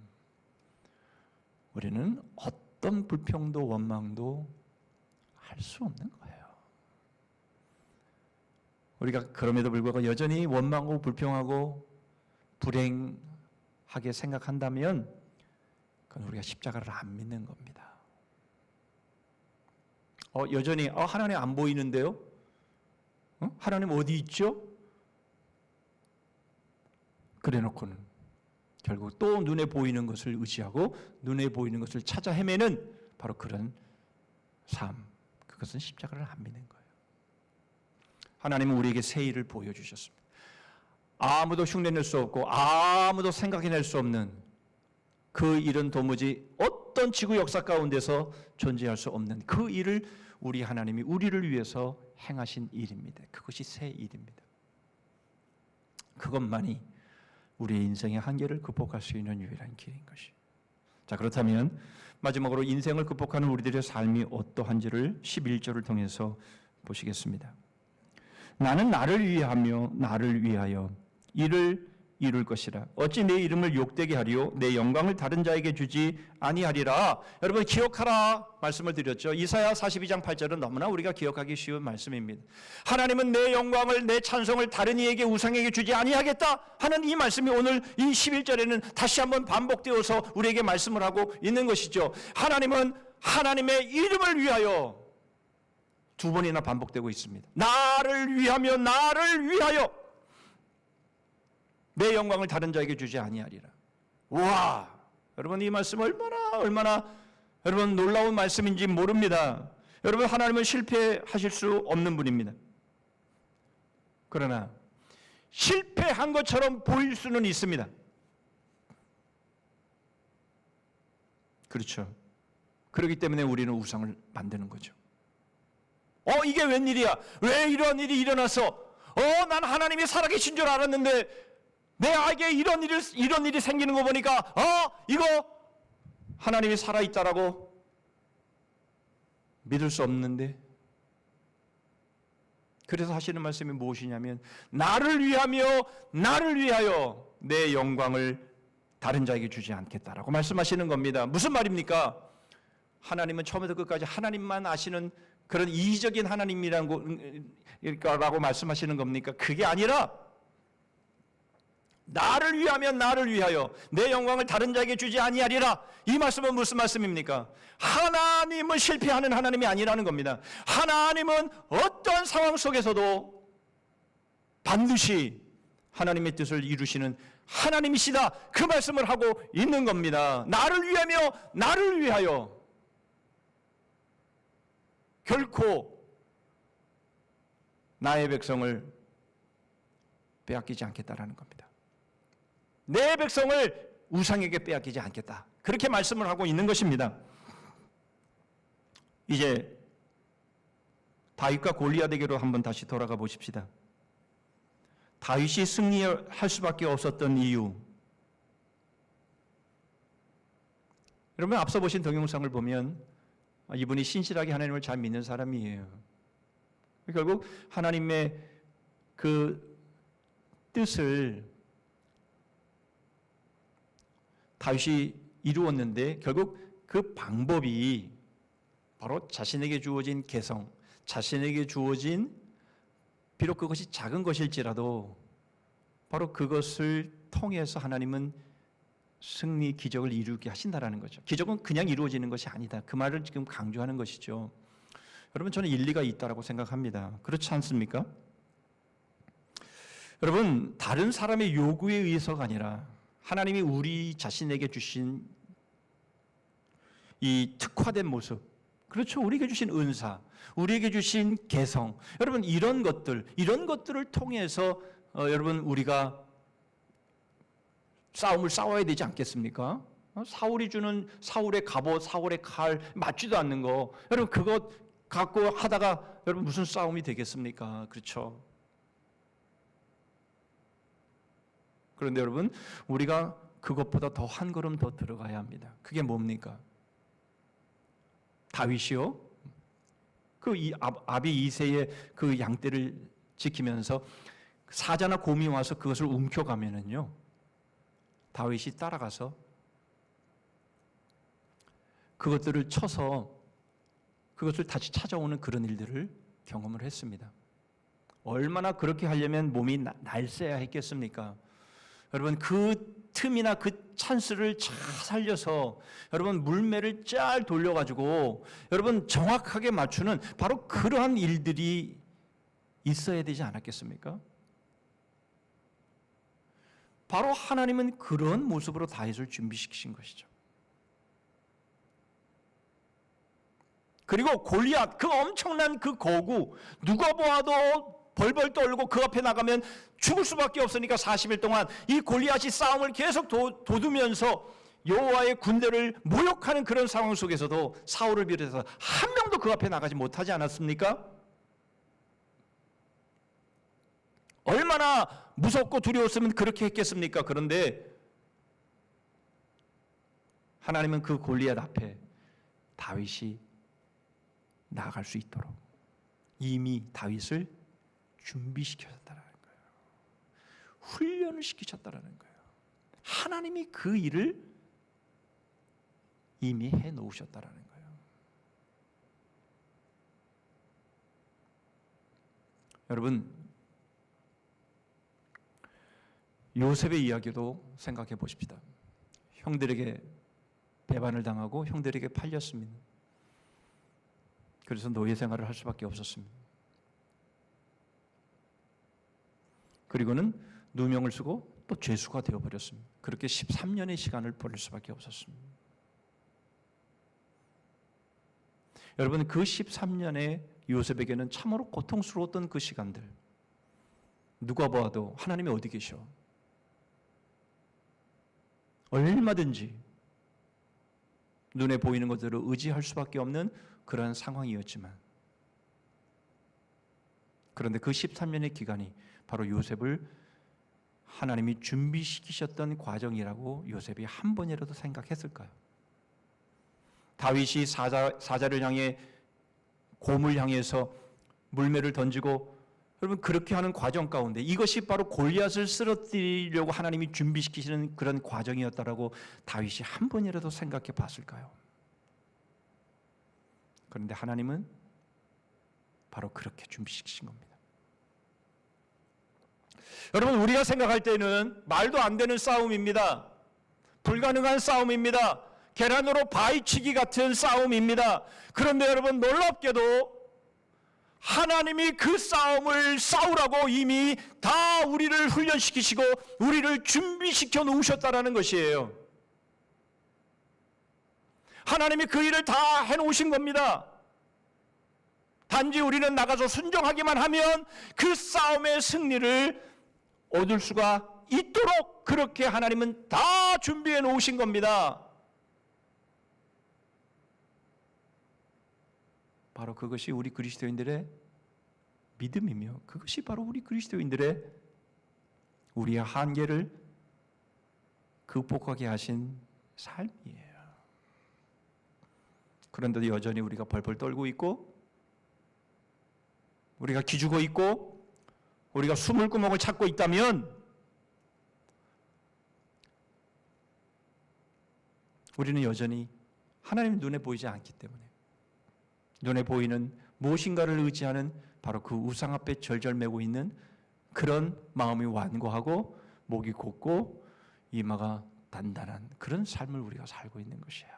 우리는 어떤 불평도 원망도 할 수 없는 거예요. 우리가 그럼에도 불구하고 여전히 원망하고 불평하고 불행하게 생각한다면 그건 우리가 십자가를 안 믿는 겁니다. 여전히 하나님 안 보이는데요? 하나님 어디 있죠? 그래 놓고는 결국 또 눈에 보이는 것을 의지하고 눈에 보이는 것을 찾아 헤매는 바로 그런 삶, 그것은 십자가를 안 믿는 거예요. 하나님은 우리에게 새 일을 보여주셨습니다. 아무도 흉내낼 수 없고 아무도 생각해낼 수 없는 그 일은 도무지 어떤 지구 역사 가운데서 존재할 수 없는 그 일을 우리 하나님이 우리를 위해서 행하신 일입니다. 그것이 새 일입니다. 그것만이 우리의 인생의 한계를 극복할 수 있는 유일한 길인 것이에요. 자, 그렇다면 마지막으로 인생을 극복하는 우리들의 삶이 어떠한지를 11절을 통해서 보시겠습니다. 나는 나를 위하며 나를 위하여 이를 이룰 것이라. 어찌 내 이름을 욕되게 하리요 내 영광을 다른 자에게 주지 아니하리라. 여러분 기억하라 말씀을 드렸죠. 이사야 42장 8절은 너무나 우리가 기억하기 쉬운 말씀입니다. 하나님은 내 영광을 내 찬송을 다른 이에게 우상에게 주지 아니하겠다 하는 이 말씀이 오늘 이 11절에는 다시 한번 반복되어서 우리에게 말씀을 하고 있는 것이죠. 하나님은 하나님의 이름을 위하여 두 번이나 반복되고 있습니다. 나를 위하며 나를 위하여 내 영광을 다른 자에게 주지 아니하리라. 와, 여러분 이 말씀 얼마나 여러분 놀라운 말씀인지 모릅니다. 여러분 하나님은 실패하실 수 없는 분입니다. 그러나 실패한 것처럼 보일 수는 있습니다. 그렇죠. 그렇기 때문에 우리는 우상을 만드는 거죠. 이게 웬일이야? 왜 이런 일이 일어났어? 난 하나님이 살아계신 줄 알았는데 내 아이에게 이런 일이 생기는 거 보니까 이거 하나님이 살아있다라고 믿을 수 없는데, 그래서 하시는 말씀이 무엇이냐면 나를 위하며 나를 위하여 내 영광을 다른 자에게 주지 않겠다라고 말씀하시는 겁니다. 무슨 말입니까? 하나님은 처음부터 끝까지 하나님만 아시는 그런 이기적인 하나님이라고 말씀하시는 겁니까? 그게 아니라 나를 위하며 나를 위하여 내 영광을 다른 자에게 주지 아니하리라. 이 말씀은 무슨 말씀입니까? 하나님은 실패하는 하나님이 아니라는 겁니다. 하나님은 어떤 상황 속에서도 반드시 하나님의 뜻을 이루시는 하나님이시다. 그 말씀을 하고 있는 겁니다. 나를 위하며 나를 위하여 결코 나의 백성을 빼앗기지 않겠다라는 겁니다. 내 백성을 우상에게 빼앗기지 않겠다. 그렇게 말씀을 하고 있는 것입니다. 이제 다윗과 골리앗에게로 한번 다시 돌아가 보십시다. 다윗이 승리할 수밖에 없었던 이유. 여러분 앞서 보신 동영상을 보면 이분이 신실하게 하나님을 잘 믿는 사람이에요. 결국 하나님의 그 뜻을 다윗이 이루었는데 결국 그 방법이 바로 자신에게 주어진 개성, 자신에게 주어진 비록 그것이 작은 것일지라도 바로 그것을 통해서 하나님은 승리 기적을 이루게 하신다라는 거죠. 기적은 그냥 이루어지는 것이 아니다. 그 말을 지금 강조하는 것이죠. 여러분 저는 일리가 있다라고 생각합니다. 그렇지 않습니까? 여러분 다른 사람의 요구에 의해서가 아니라 하나님이 우리 자신에게 주신 이 특화된 모습, 그렇죠. 우리에게 주신 은사, 우리에게 주신 개성, 여러분 이런 것들을 통해서 여러분 우리가 싸움을 싸워야 되지 않겠습니까? 사울이 주는 사울의 갑옷, 사울의 칼 맞지도 않는 거, 여러분 그것 갖고 하다가 여러분 무슨 싸움이 되겠습니까? 그렇죠. 그런데 여러분 우리가 그것보다 더 한 걸음 더 들어가야 합니다. 그게 뭡니까? 다윗이요? 그 아비 이새의 그 양떼를 지키면서 사자나 곰이 와서 그것을 움켜가면은요, 다윗이 따라가서 그것들을 쳐서 그것을 다시 찾아오는 그런 일들을 경험을 했습니다. 얼마나 그렇게 하려면 몸이 날쌔야 했겠습니까? 여러분 그 틈이나 그 찬스를 잘 살려서 여러분 물매를 잘 돌려가지고 여러분 정확하게 맞추는 바로 그러한 일들이 있어야 되지 않았겠습니까? 바로 하나님은 그런 모습으로 다윗을 준비시키신 것이죠. 그리고 골리앗, 그 엄청난 그 거구, 누가 보아도 벌벌 떨고 그 앞에 나가면 죽을 수밖에 없으니까 40일 동안 이 골리앗이 싸움을 계속 도두면서 여호와의 군대를 모욕하는 그런 상황 속에서도 사울을 비롯해서 한 명도 그 앞에 나가지 못하지 않았습니까? 얼마나 무섭고 두려웠으면 그렇게 했겠습니까? 그런데 하나님은 그 골리앗 앞에 다윗이 나아갈 수 있도록 이미 다윗을 준비시켰다라는 거예요. 훈련을 시키셨다라는 거예요. 하나님이 그 일을 이미 해 놓으셨다라는 거예요. 여러분, 요셉의 이야기도 생각해 보십시다. 형들에게 배반을 당하고 형들에게 팔렸습니다. 그래서 노예 생활을 할 수밖에 없었습니다. 그리고는 누명을 쓰고 또 죄수가 되어버렸습니다. 그렇게 13년의 시간을 보낼 수밖에 없었습니다. 여러분, 그 13년의 요셉에게는 참으로 고통스러웠던 그 시간들, 누가 보아도 하나님이 어디 계셔? 얼마든지 눈에 보이는 것들을 의지할 수밖에 없는 그러한 상황이었지만, 그런데 그 13년의 기간이 바로 요셉을 하나님이 준비시키셨던 과정이라고 요셉이 한 번이라도 생각했을까요? 다윗이 사자를 향해, 곰을 향해서 물매를 던지고, 여러분, 그렇게 하는 과정 가운데 이것이 바로 골리앗을 쓰러뜨리려고 하나님이 준비시키시는 그런 과정이었다라고 다윗이 한 번이라도 생각해 봤을까요? 그런데 하나님은 바로 그렇게 준비시키신 겁니다. 여러분, 우리가 생각할 때는 말도 안 되는 싸움입니다. 불가능한 싸움입니다. 계란으로 바위치기 같은 싸움입니다. 그런데 여러분, 놀랍게도 하나님이 그 싸움을 싸우라고 이미 다 우리를 훈련시키시고 우리를 준비시켜 놓으셨다라는 것이에요. 하나님이 그 일을 다 해놓으신 겁니다. 단지 우리는 나가서 순종하기만 하면 그 싸움의 승리를 얻을 수가 있도록 그렇게 하나님은 다 준비해 놓으신 겁니다. 바로 그것이 우리 그리스도인들의 믿음이며, 그것이 바로 우리 그리스도인들의 우리의 한계를 극복하게 하신 삶이에요. 그런데도 여전히 우리가 벌벌 떨고 있고, 우리가 기죽어 있고, 우리가 숨을 구멍을 찾고 있다면 우리는 여전히 하나님 눈에 보이지 않기 때문에, 눈에 보이는 무엇인가를 의지하는 바로 그 우상 앞에 절절매고 있는 그런 마음이 완고하고 목이 곧고 이마가 단단한 그런 삶을 우리가 살고 있는 것이에요.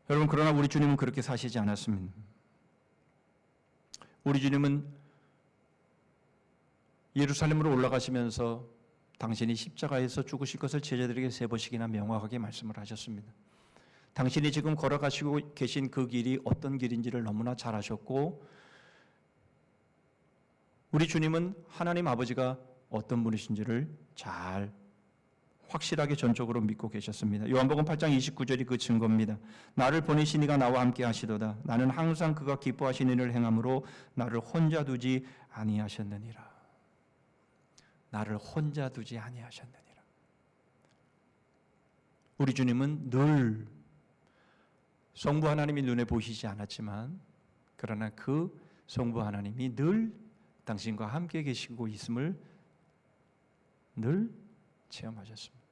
여러분, 그러나 우리 주님은 그렇게 사시지 않았습니다. 우리 주님은 예루살렘으로 올라가시면서 당신이 십자가에서 죽으실 것을 제자들에게 3번씩이나 명확하게 말씀을 하셨습니다. 당신이 지금 걸어가시고 계신 그 길이 어떤 길인지를 너무나 잘 아셨고, 우리 주님은 하나님 아버지가 어떤 분이신지를 잘 확실하게 전적으로 믿고 계셨습니다. 요한복음 8장 29절이 그 증거입니다. 나를 보내신 이가 나와 함께 하시도다. 나는 항상 그가 기뻐하시는 일을 행함으로 나를 혼자 두지 아니하셨느니라. 나를 혼자 두지 아니하셨느니라. 우리 주님은 늘 성부 하나님이 눈에 보이시지 않았지만, 그러나 그 성부 하나님이 늘 당신과 함께 계시고 있음을 늘 체험하셨습니다.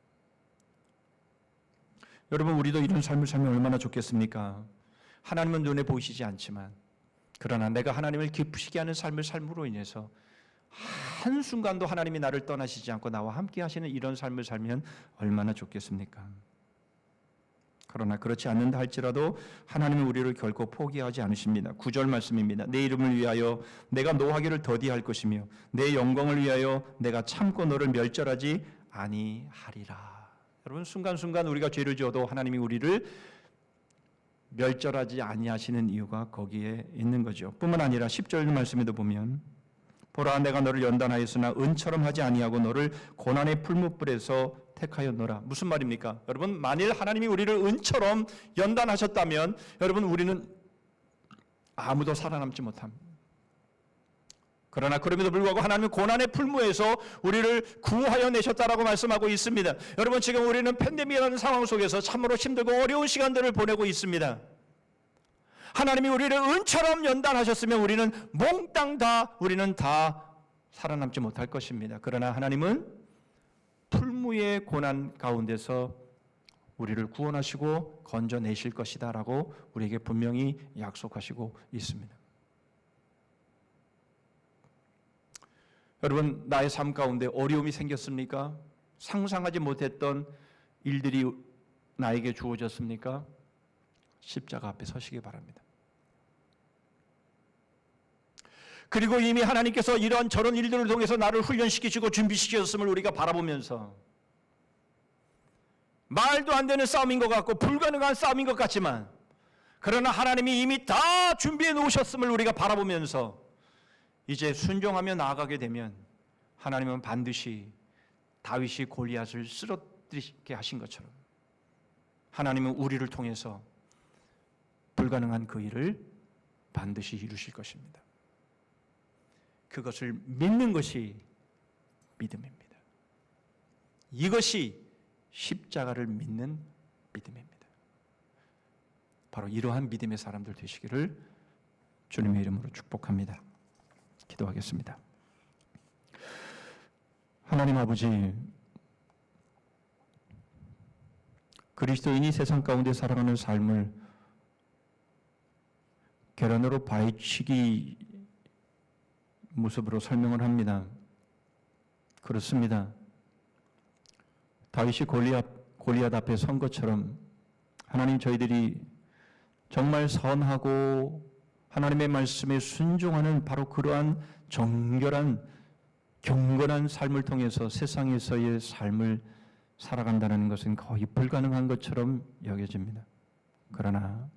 여러분, 우리도 이런 삶을 살면 얼마나 좋겠습니까? 하나님은 눈에 보이시지 않지만, 그러나 내가 하나님을 기쁘시게 하는 삶을 삶으로 인해서 한순간도 하나님이 나를 떠나시지 않고 나와 함께 하시는 이런 삶을 살면 얼마나 좋겠습니까? 그러나 그렇지 않는다 할지라도 하나님은 우리를 결코 포기하지 않으십니다. 9절 말씀입니다. 내 이름을 위하여 내가 노하기를 더디할 것이며 내 영광을 위하여 내가 참고 너를 멸절하지 아니하리라. 여러분 순간순간 우리가 죄를 지어도 하나님이 우리를 멸절하지 아니하시는 이유가 거기에 있는 거죠. 뿐만 아니라 10절 말씀에도 보면 보라 내가 너를 연단하였으나 은처럼 하지 아니하고 너를 고난의 풀무불에서 택하였노라. 무슨 말입니까? 여러분 만일 하나님이 우리를 은처럼 연단하셨다면 여러분 우리는 아무도 살아남지 못합니다. 그러나 그럼에도 불구하고 하나님은 고난의 풀무에서 우리를 구하여 내셨다라고 말씀하고 있습니다. 여러분 지금 우리는 팬데믹이라는 상황 속에서 참으로 힘들고 어려운 시간들을 보내고 있습니다. 하나님이 우리를 은처럼 연단하셨으면 우리는 몽땅 우리는 다 살아남지 못할 것입니다. 그러나 하나님은 풀무의 고난 가운데서 우리를 구원하시고 건져내실 것이다 라고 우리에게 분명히 약속하시고 있습니다. 여러분 나의 삶 가운데 어려움이 생겼습니까? 상상하지 못했던 일들이 나에게 주어졌습니까? 십자가 앞에 서시기 바랍니다. 그리고 이미 하나님께서 이런 저런 일들을 통해서 나를 훈련시키시고 준비시켰음을 우리가 바라보면서 말도 안 되는 싸움인 것 같고 불가능한 싸움인 것 같지만 그러나 하나님이 이미 다 준비해 놓으셨음을 우리가 바라보면서 이제 순종하며 나아가게 되면 하나님은 반드시 다윗이 골리앗을 쓰러뜨리게 하신 것처럼 하나님은 우리를 통해서 불가능한 그 일을 반드시 이루실 것입니다. 그것을 믿는 것이 믿음입니다. 이것이 십자가를 믿는 믿음입니다. 바로 이러한 믿음의 사람들 되시기를 주님의 이름으로 축복합니다. 기도하겠습니다. 하나님 아버지, 그리스도인이 세상 가운데 살아가는 삶을 계란으로 파헤치기 모습으로 설명을 합니다. 그렇습니다. 다윗이 골리앗 앞에 선 것처럼 하나님 저희들이 정말 선하고 하나님의 말씀에 순종하는 바로 그러한 정결한 경건한 삶을 통해서 세상에서의 삶을 살아간다는 것은 거의 불가능한 것처럼 여겨집니다. 그러나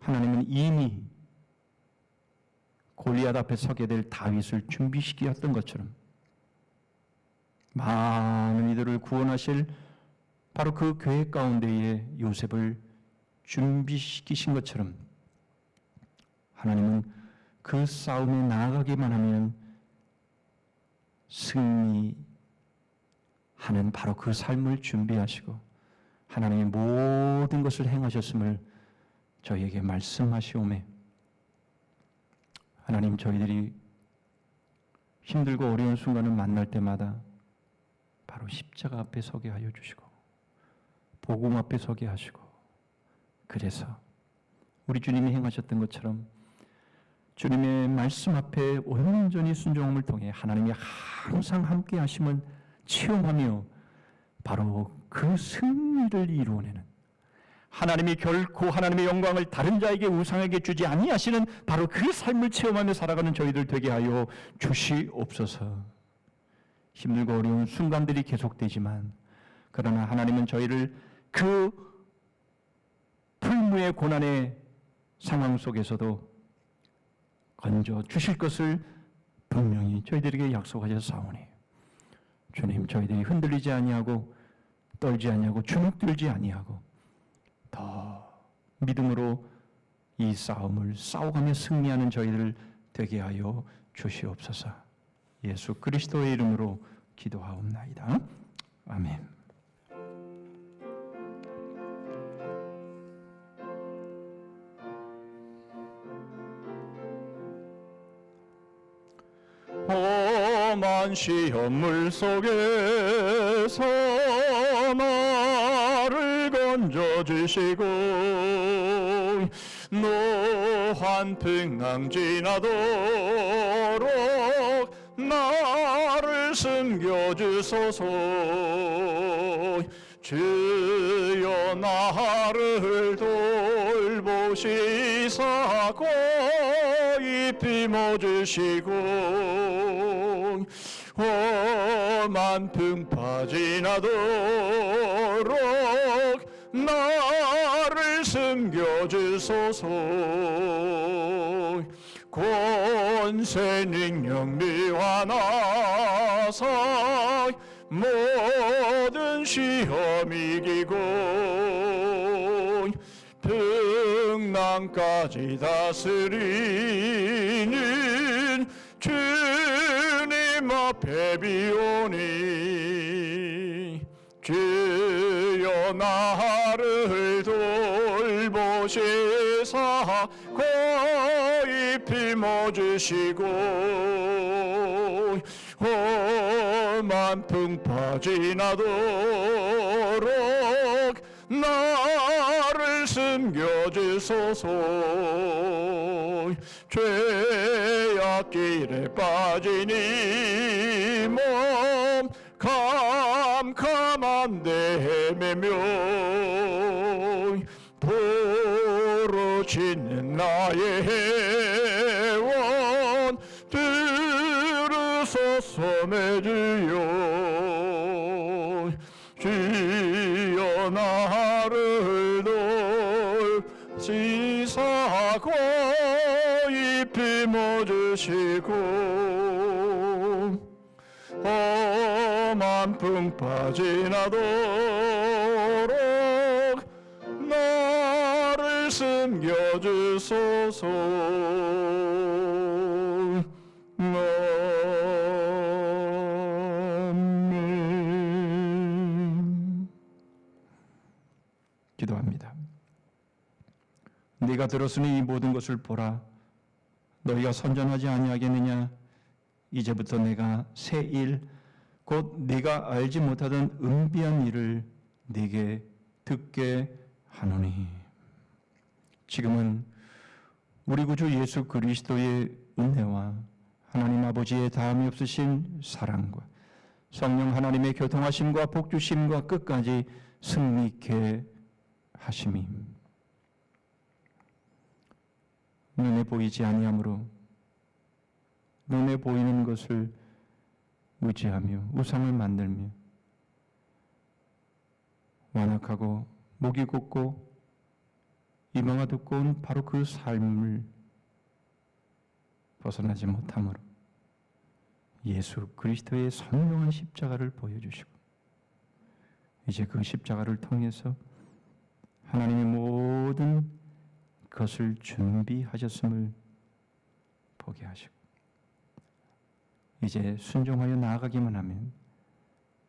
하나님은 이미 골리앗 앞에 서게 될 다윗을 준비시켰던 것처럼 많은 이들을 구원하실 바로 그 교회 가운데에 요셉을 준비시키신 것처럼 하나님은 그 싸움에 나아가기만 하면 승리하는 바로 그 삶을 준비하시고 하나님의 모든 것을 행하셨음을 저희에게 말씀하시오매 하나님 저희들이 힘들고 어려운 순간을 만날 때마다 바로 십자가 앞에 서게 하여 주시고 복음 앞에 서게 하시고 그래서 우리 주님이 행하셨던 것처럼 주님의 말씀 앞에 온전히 순종함을 통해 하나님이 항상 함께 하심을 체험하며 바로 그 승리를 이루어내는 하나님이 결코 하나님의 영광을 다른 자에게 우상에게 주지 아니하시는 바로 그 삶을 체험하며 살아가는 저희들 되게 하여 주시옵소서. 힘들고 어려운 순간들이 계속되지만 그러나 하나님은 저희를 그 풀무의 고난의 상황 속에서도 건져 주실 것을 분명히 저희들에게 약속하셨사오니 주님 저희들이 흔들리지 아니하고 떨지 아니하고 주눅들지 아니하고 더 믿음으로 이 싸움을 싸워가며 승리하는 저희들 되게 하여 주시옵소서. 예수 그리스도의 이름으로 기도하옵나이다. 아멘. 험한 시험물 속에서 나를 건져주시고 노한 풍랑 지나도록 나를 숨겨주소서. 주여 나를 돌보시사 고이 품어주시고 험한 풍파 지나도록 나를 숨겨주소서. 권세 능력 미화나사 모든 시험 이기고 풍랑까지 다스리는 주님 앞에 비오니 주여 나를 돌보시사 고이 품어주시고 험한 풍파 지나도록 나를 숨겨주소서. 죄악길에 빠진 이 몸 캄캄한데 헤매며 부르짖는 나의 회원 들으소서 내 주여. 주여 나를 돌보시사 고이 품어주시고 험한 풍파 지나도록 나를 숨겨주소서. 아멘. 기도합니다. 네가 들었으니 이 모든 것을 보라. 너희가 선전하지 아니하겠느냐? 이제부터 내가 새 일, 곧 네가 알지 못하던 은비한 일을 네게 듣게 하노니. 지금은 우리 구주 예수 그리스도의 은혜와 하나님 아버지의 다함이 없으신 사랑과 성령 하나님의 교통하심과 복주심과 끝까지 승리케 하심이 눈에 보이지 아니하므로 눈에 보이는 것을 의지하며 우상을 만들며 완악하고 목이 곧고 이마가 두꺼운 바로 그 삶을 벗어나지 못함으로 예수 그리스도의 선명한 십자가를 보여주시고 이제 그 십자가를 통해서 하나님의 모든 것을 준비하셨음을 보게 하시고 이제 순종하여 나아가기만 하면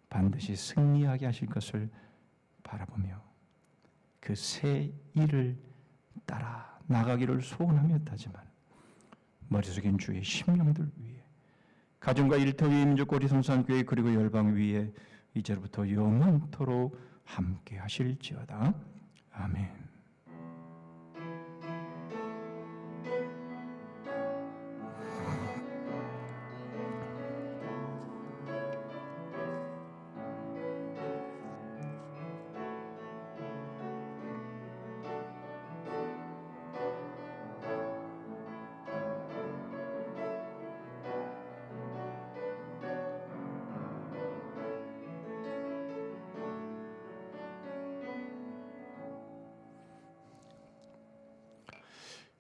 반드시 승리하게 하실 것을 바라보며 그 새 일을 따라 나가기를 소원하였다지만 머릿속엔 주의 심령들 위에 가정과 일터 위에 민족 고리 성산교회 그리고 열방 위에 이제부터 영원토록 함께 하실지어다. 아멘.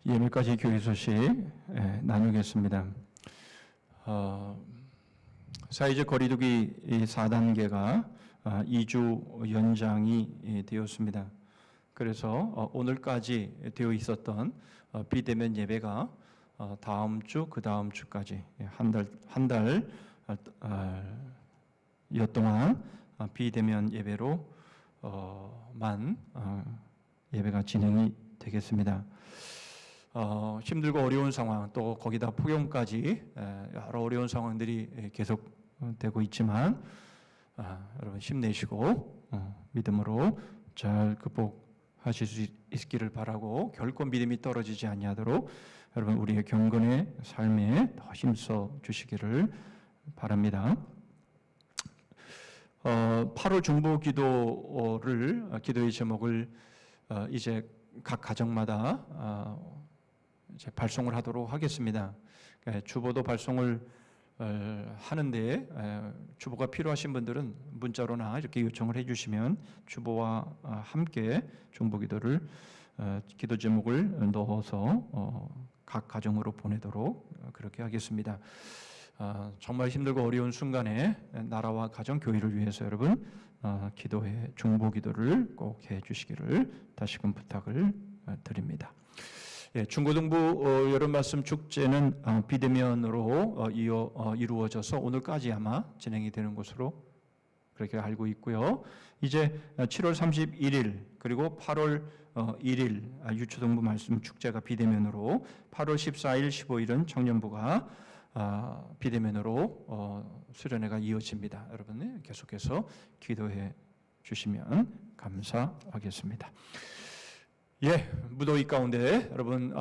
예물까지 교회 소식 나누겠습니다. 사회적 거리두기 4단계가 2주 연장이 되었습니다. 그래서 오늘까지 되어 있었던 비대면 예배가 다음 주, 그 다음 주까지 한 달여 동안 비대면 예배로만 예배가 진행이 되겠습니다. 힘들고 어려운 상황, 또 거기다 폭염까지 여러 어려운 상황들이 계속되고 있지만 여러분 힘내시고 믿음으로 잘 극복하실 수 있기를 바라고 결코 믿음이 떨어지지 아니하도록 여러분 우리의 경건의 삶에 더 힘써 주시기를 바랍니다. 8월 중보 기도를 기도의 제목을 이제 각 가정마다 이제 발송을 하도록 하겠습니다. 주보도 발송을 하는데 주보가 필요하신 분들은 문자로나 이렇게 요청을 해주시면 주보와 함께 중보 기도를 기도 제목을 넣어서 각 가정으로 보내도록 그렇게 하겠습니다. 정말 힘들고 어려운 순간에 나라와 가정 교회를 위해서 여러분 기도의 중보 기도를 꼭 해주시기를 다시금 부탁을 드립니다. 중고등부 여름 말씀 축제는 비대면으로 이루어져서 오늘까지 아마 진행이 되는 것으로 그렇게 알고 있고요. 이제 7월 31일 그리고 8월 1일 유초등부 말씀 축제가 비대면으로 8월 14일, 15일은 청년부가 비대면으로 수련회가 이어집니다. 여러분 계속해서 기도해 주시면 감사하겠습니다. 무더위 가운데 여러분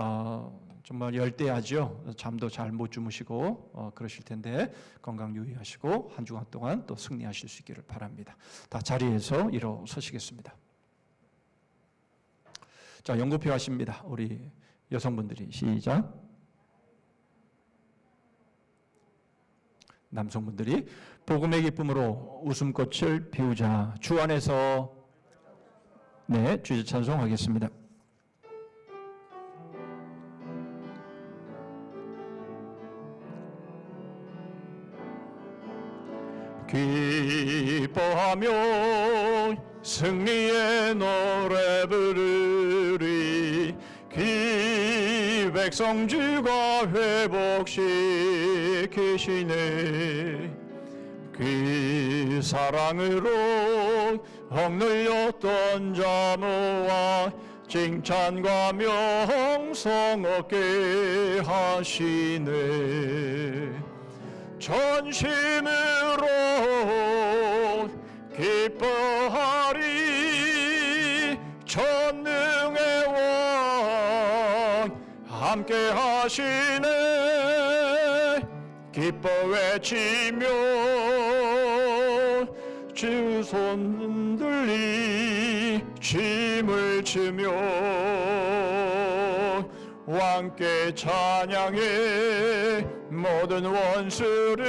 정말 열대야죠. 잠도 잘 못 주무시고 그러실 텐데 건강 유의하시고 한 주간 동안 또 승리하실 수 있기를 바랍니다. 다 자리에서 일어서시겠습니다. 자, 연구표 하십니다. 우리 여성분들이 시작. 남성분들이 복음의 기쁨으로 웃음꽃을 피우자. 주 안에서 주제 찬송하겠습니다. 기뻐하며 승리의 노래 부르리. 기백성주가 회복시키시네. 그 사랑으로 억눌렸던 자모와 칭찬과 명성 얻게 하시네. 전심으로 기뻐하리. 전능의 왕 함께 하시네. 기뻐 외치며 주 손 들리 춤을 추며 왕께 찬양해. 모든 원수를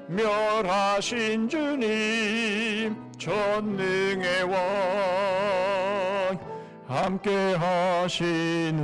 멸하신 주님 전능의 왕 함께 하시네.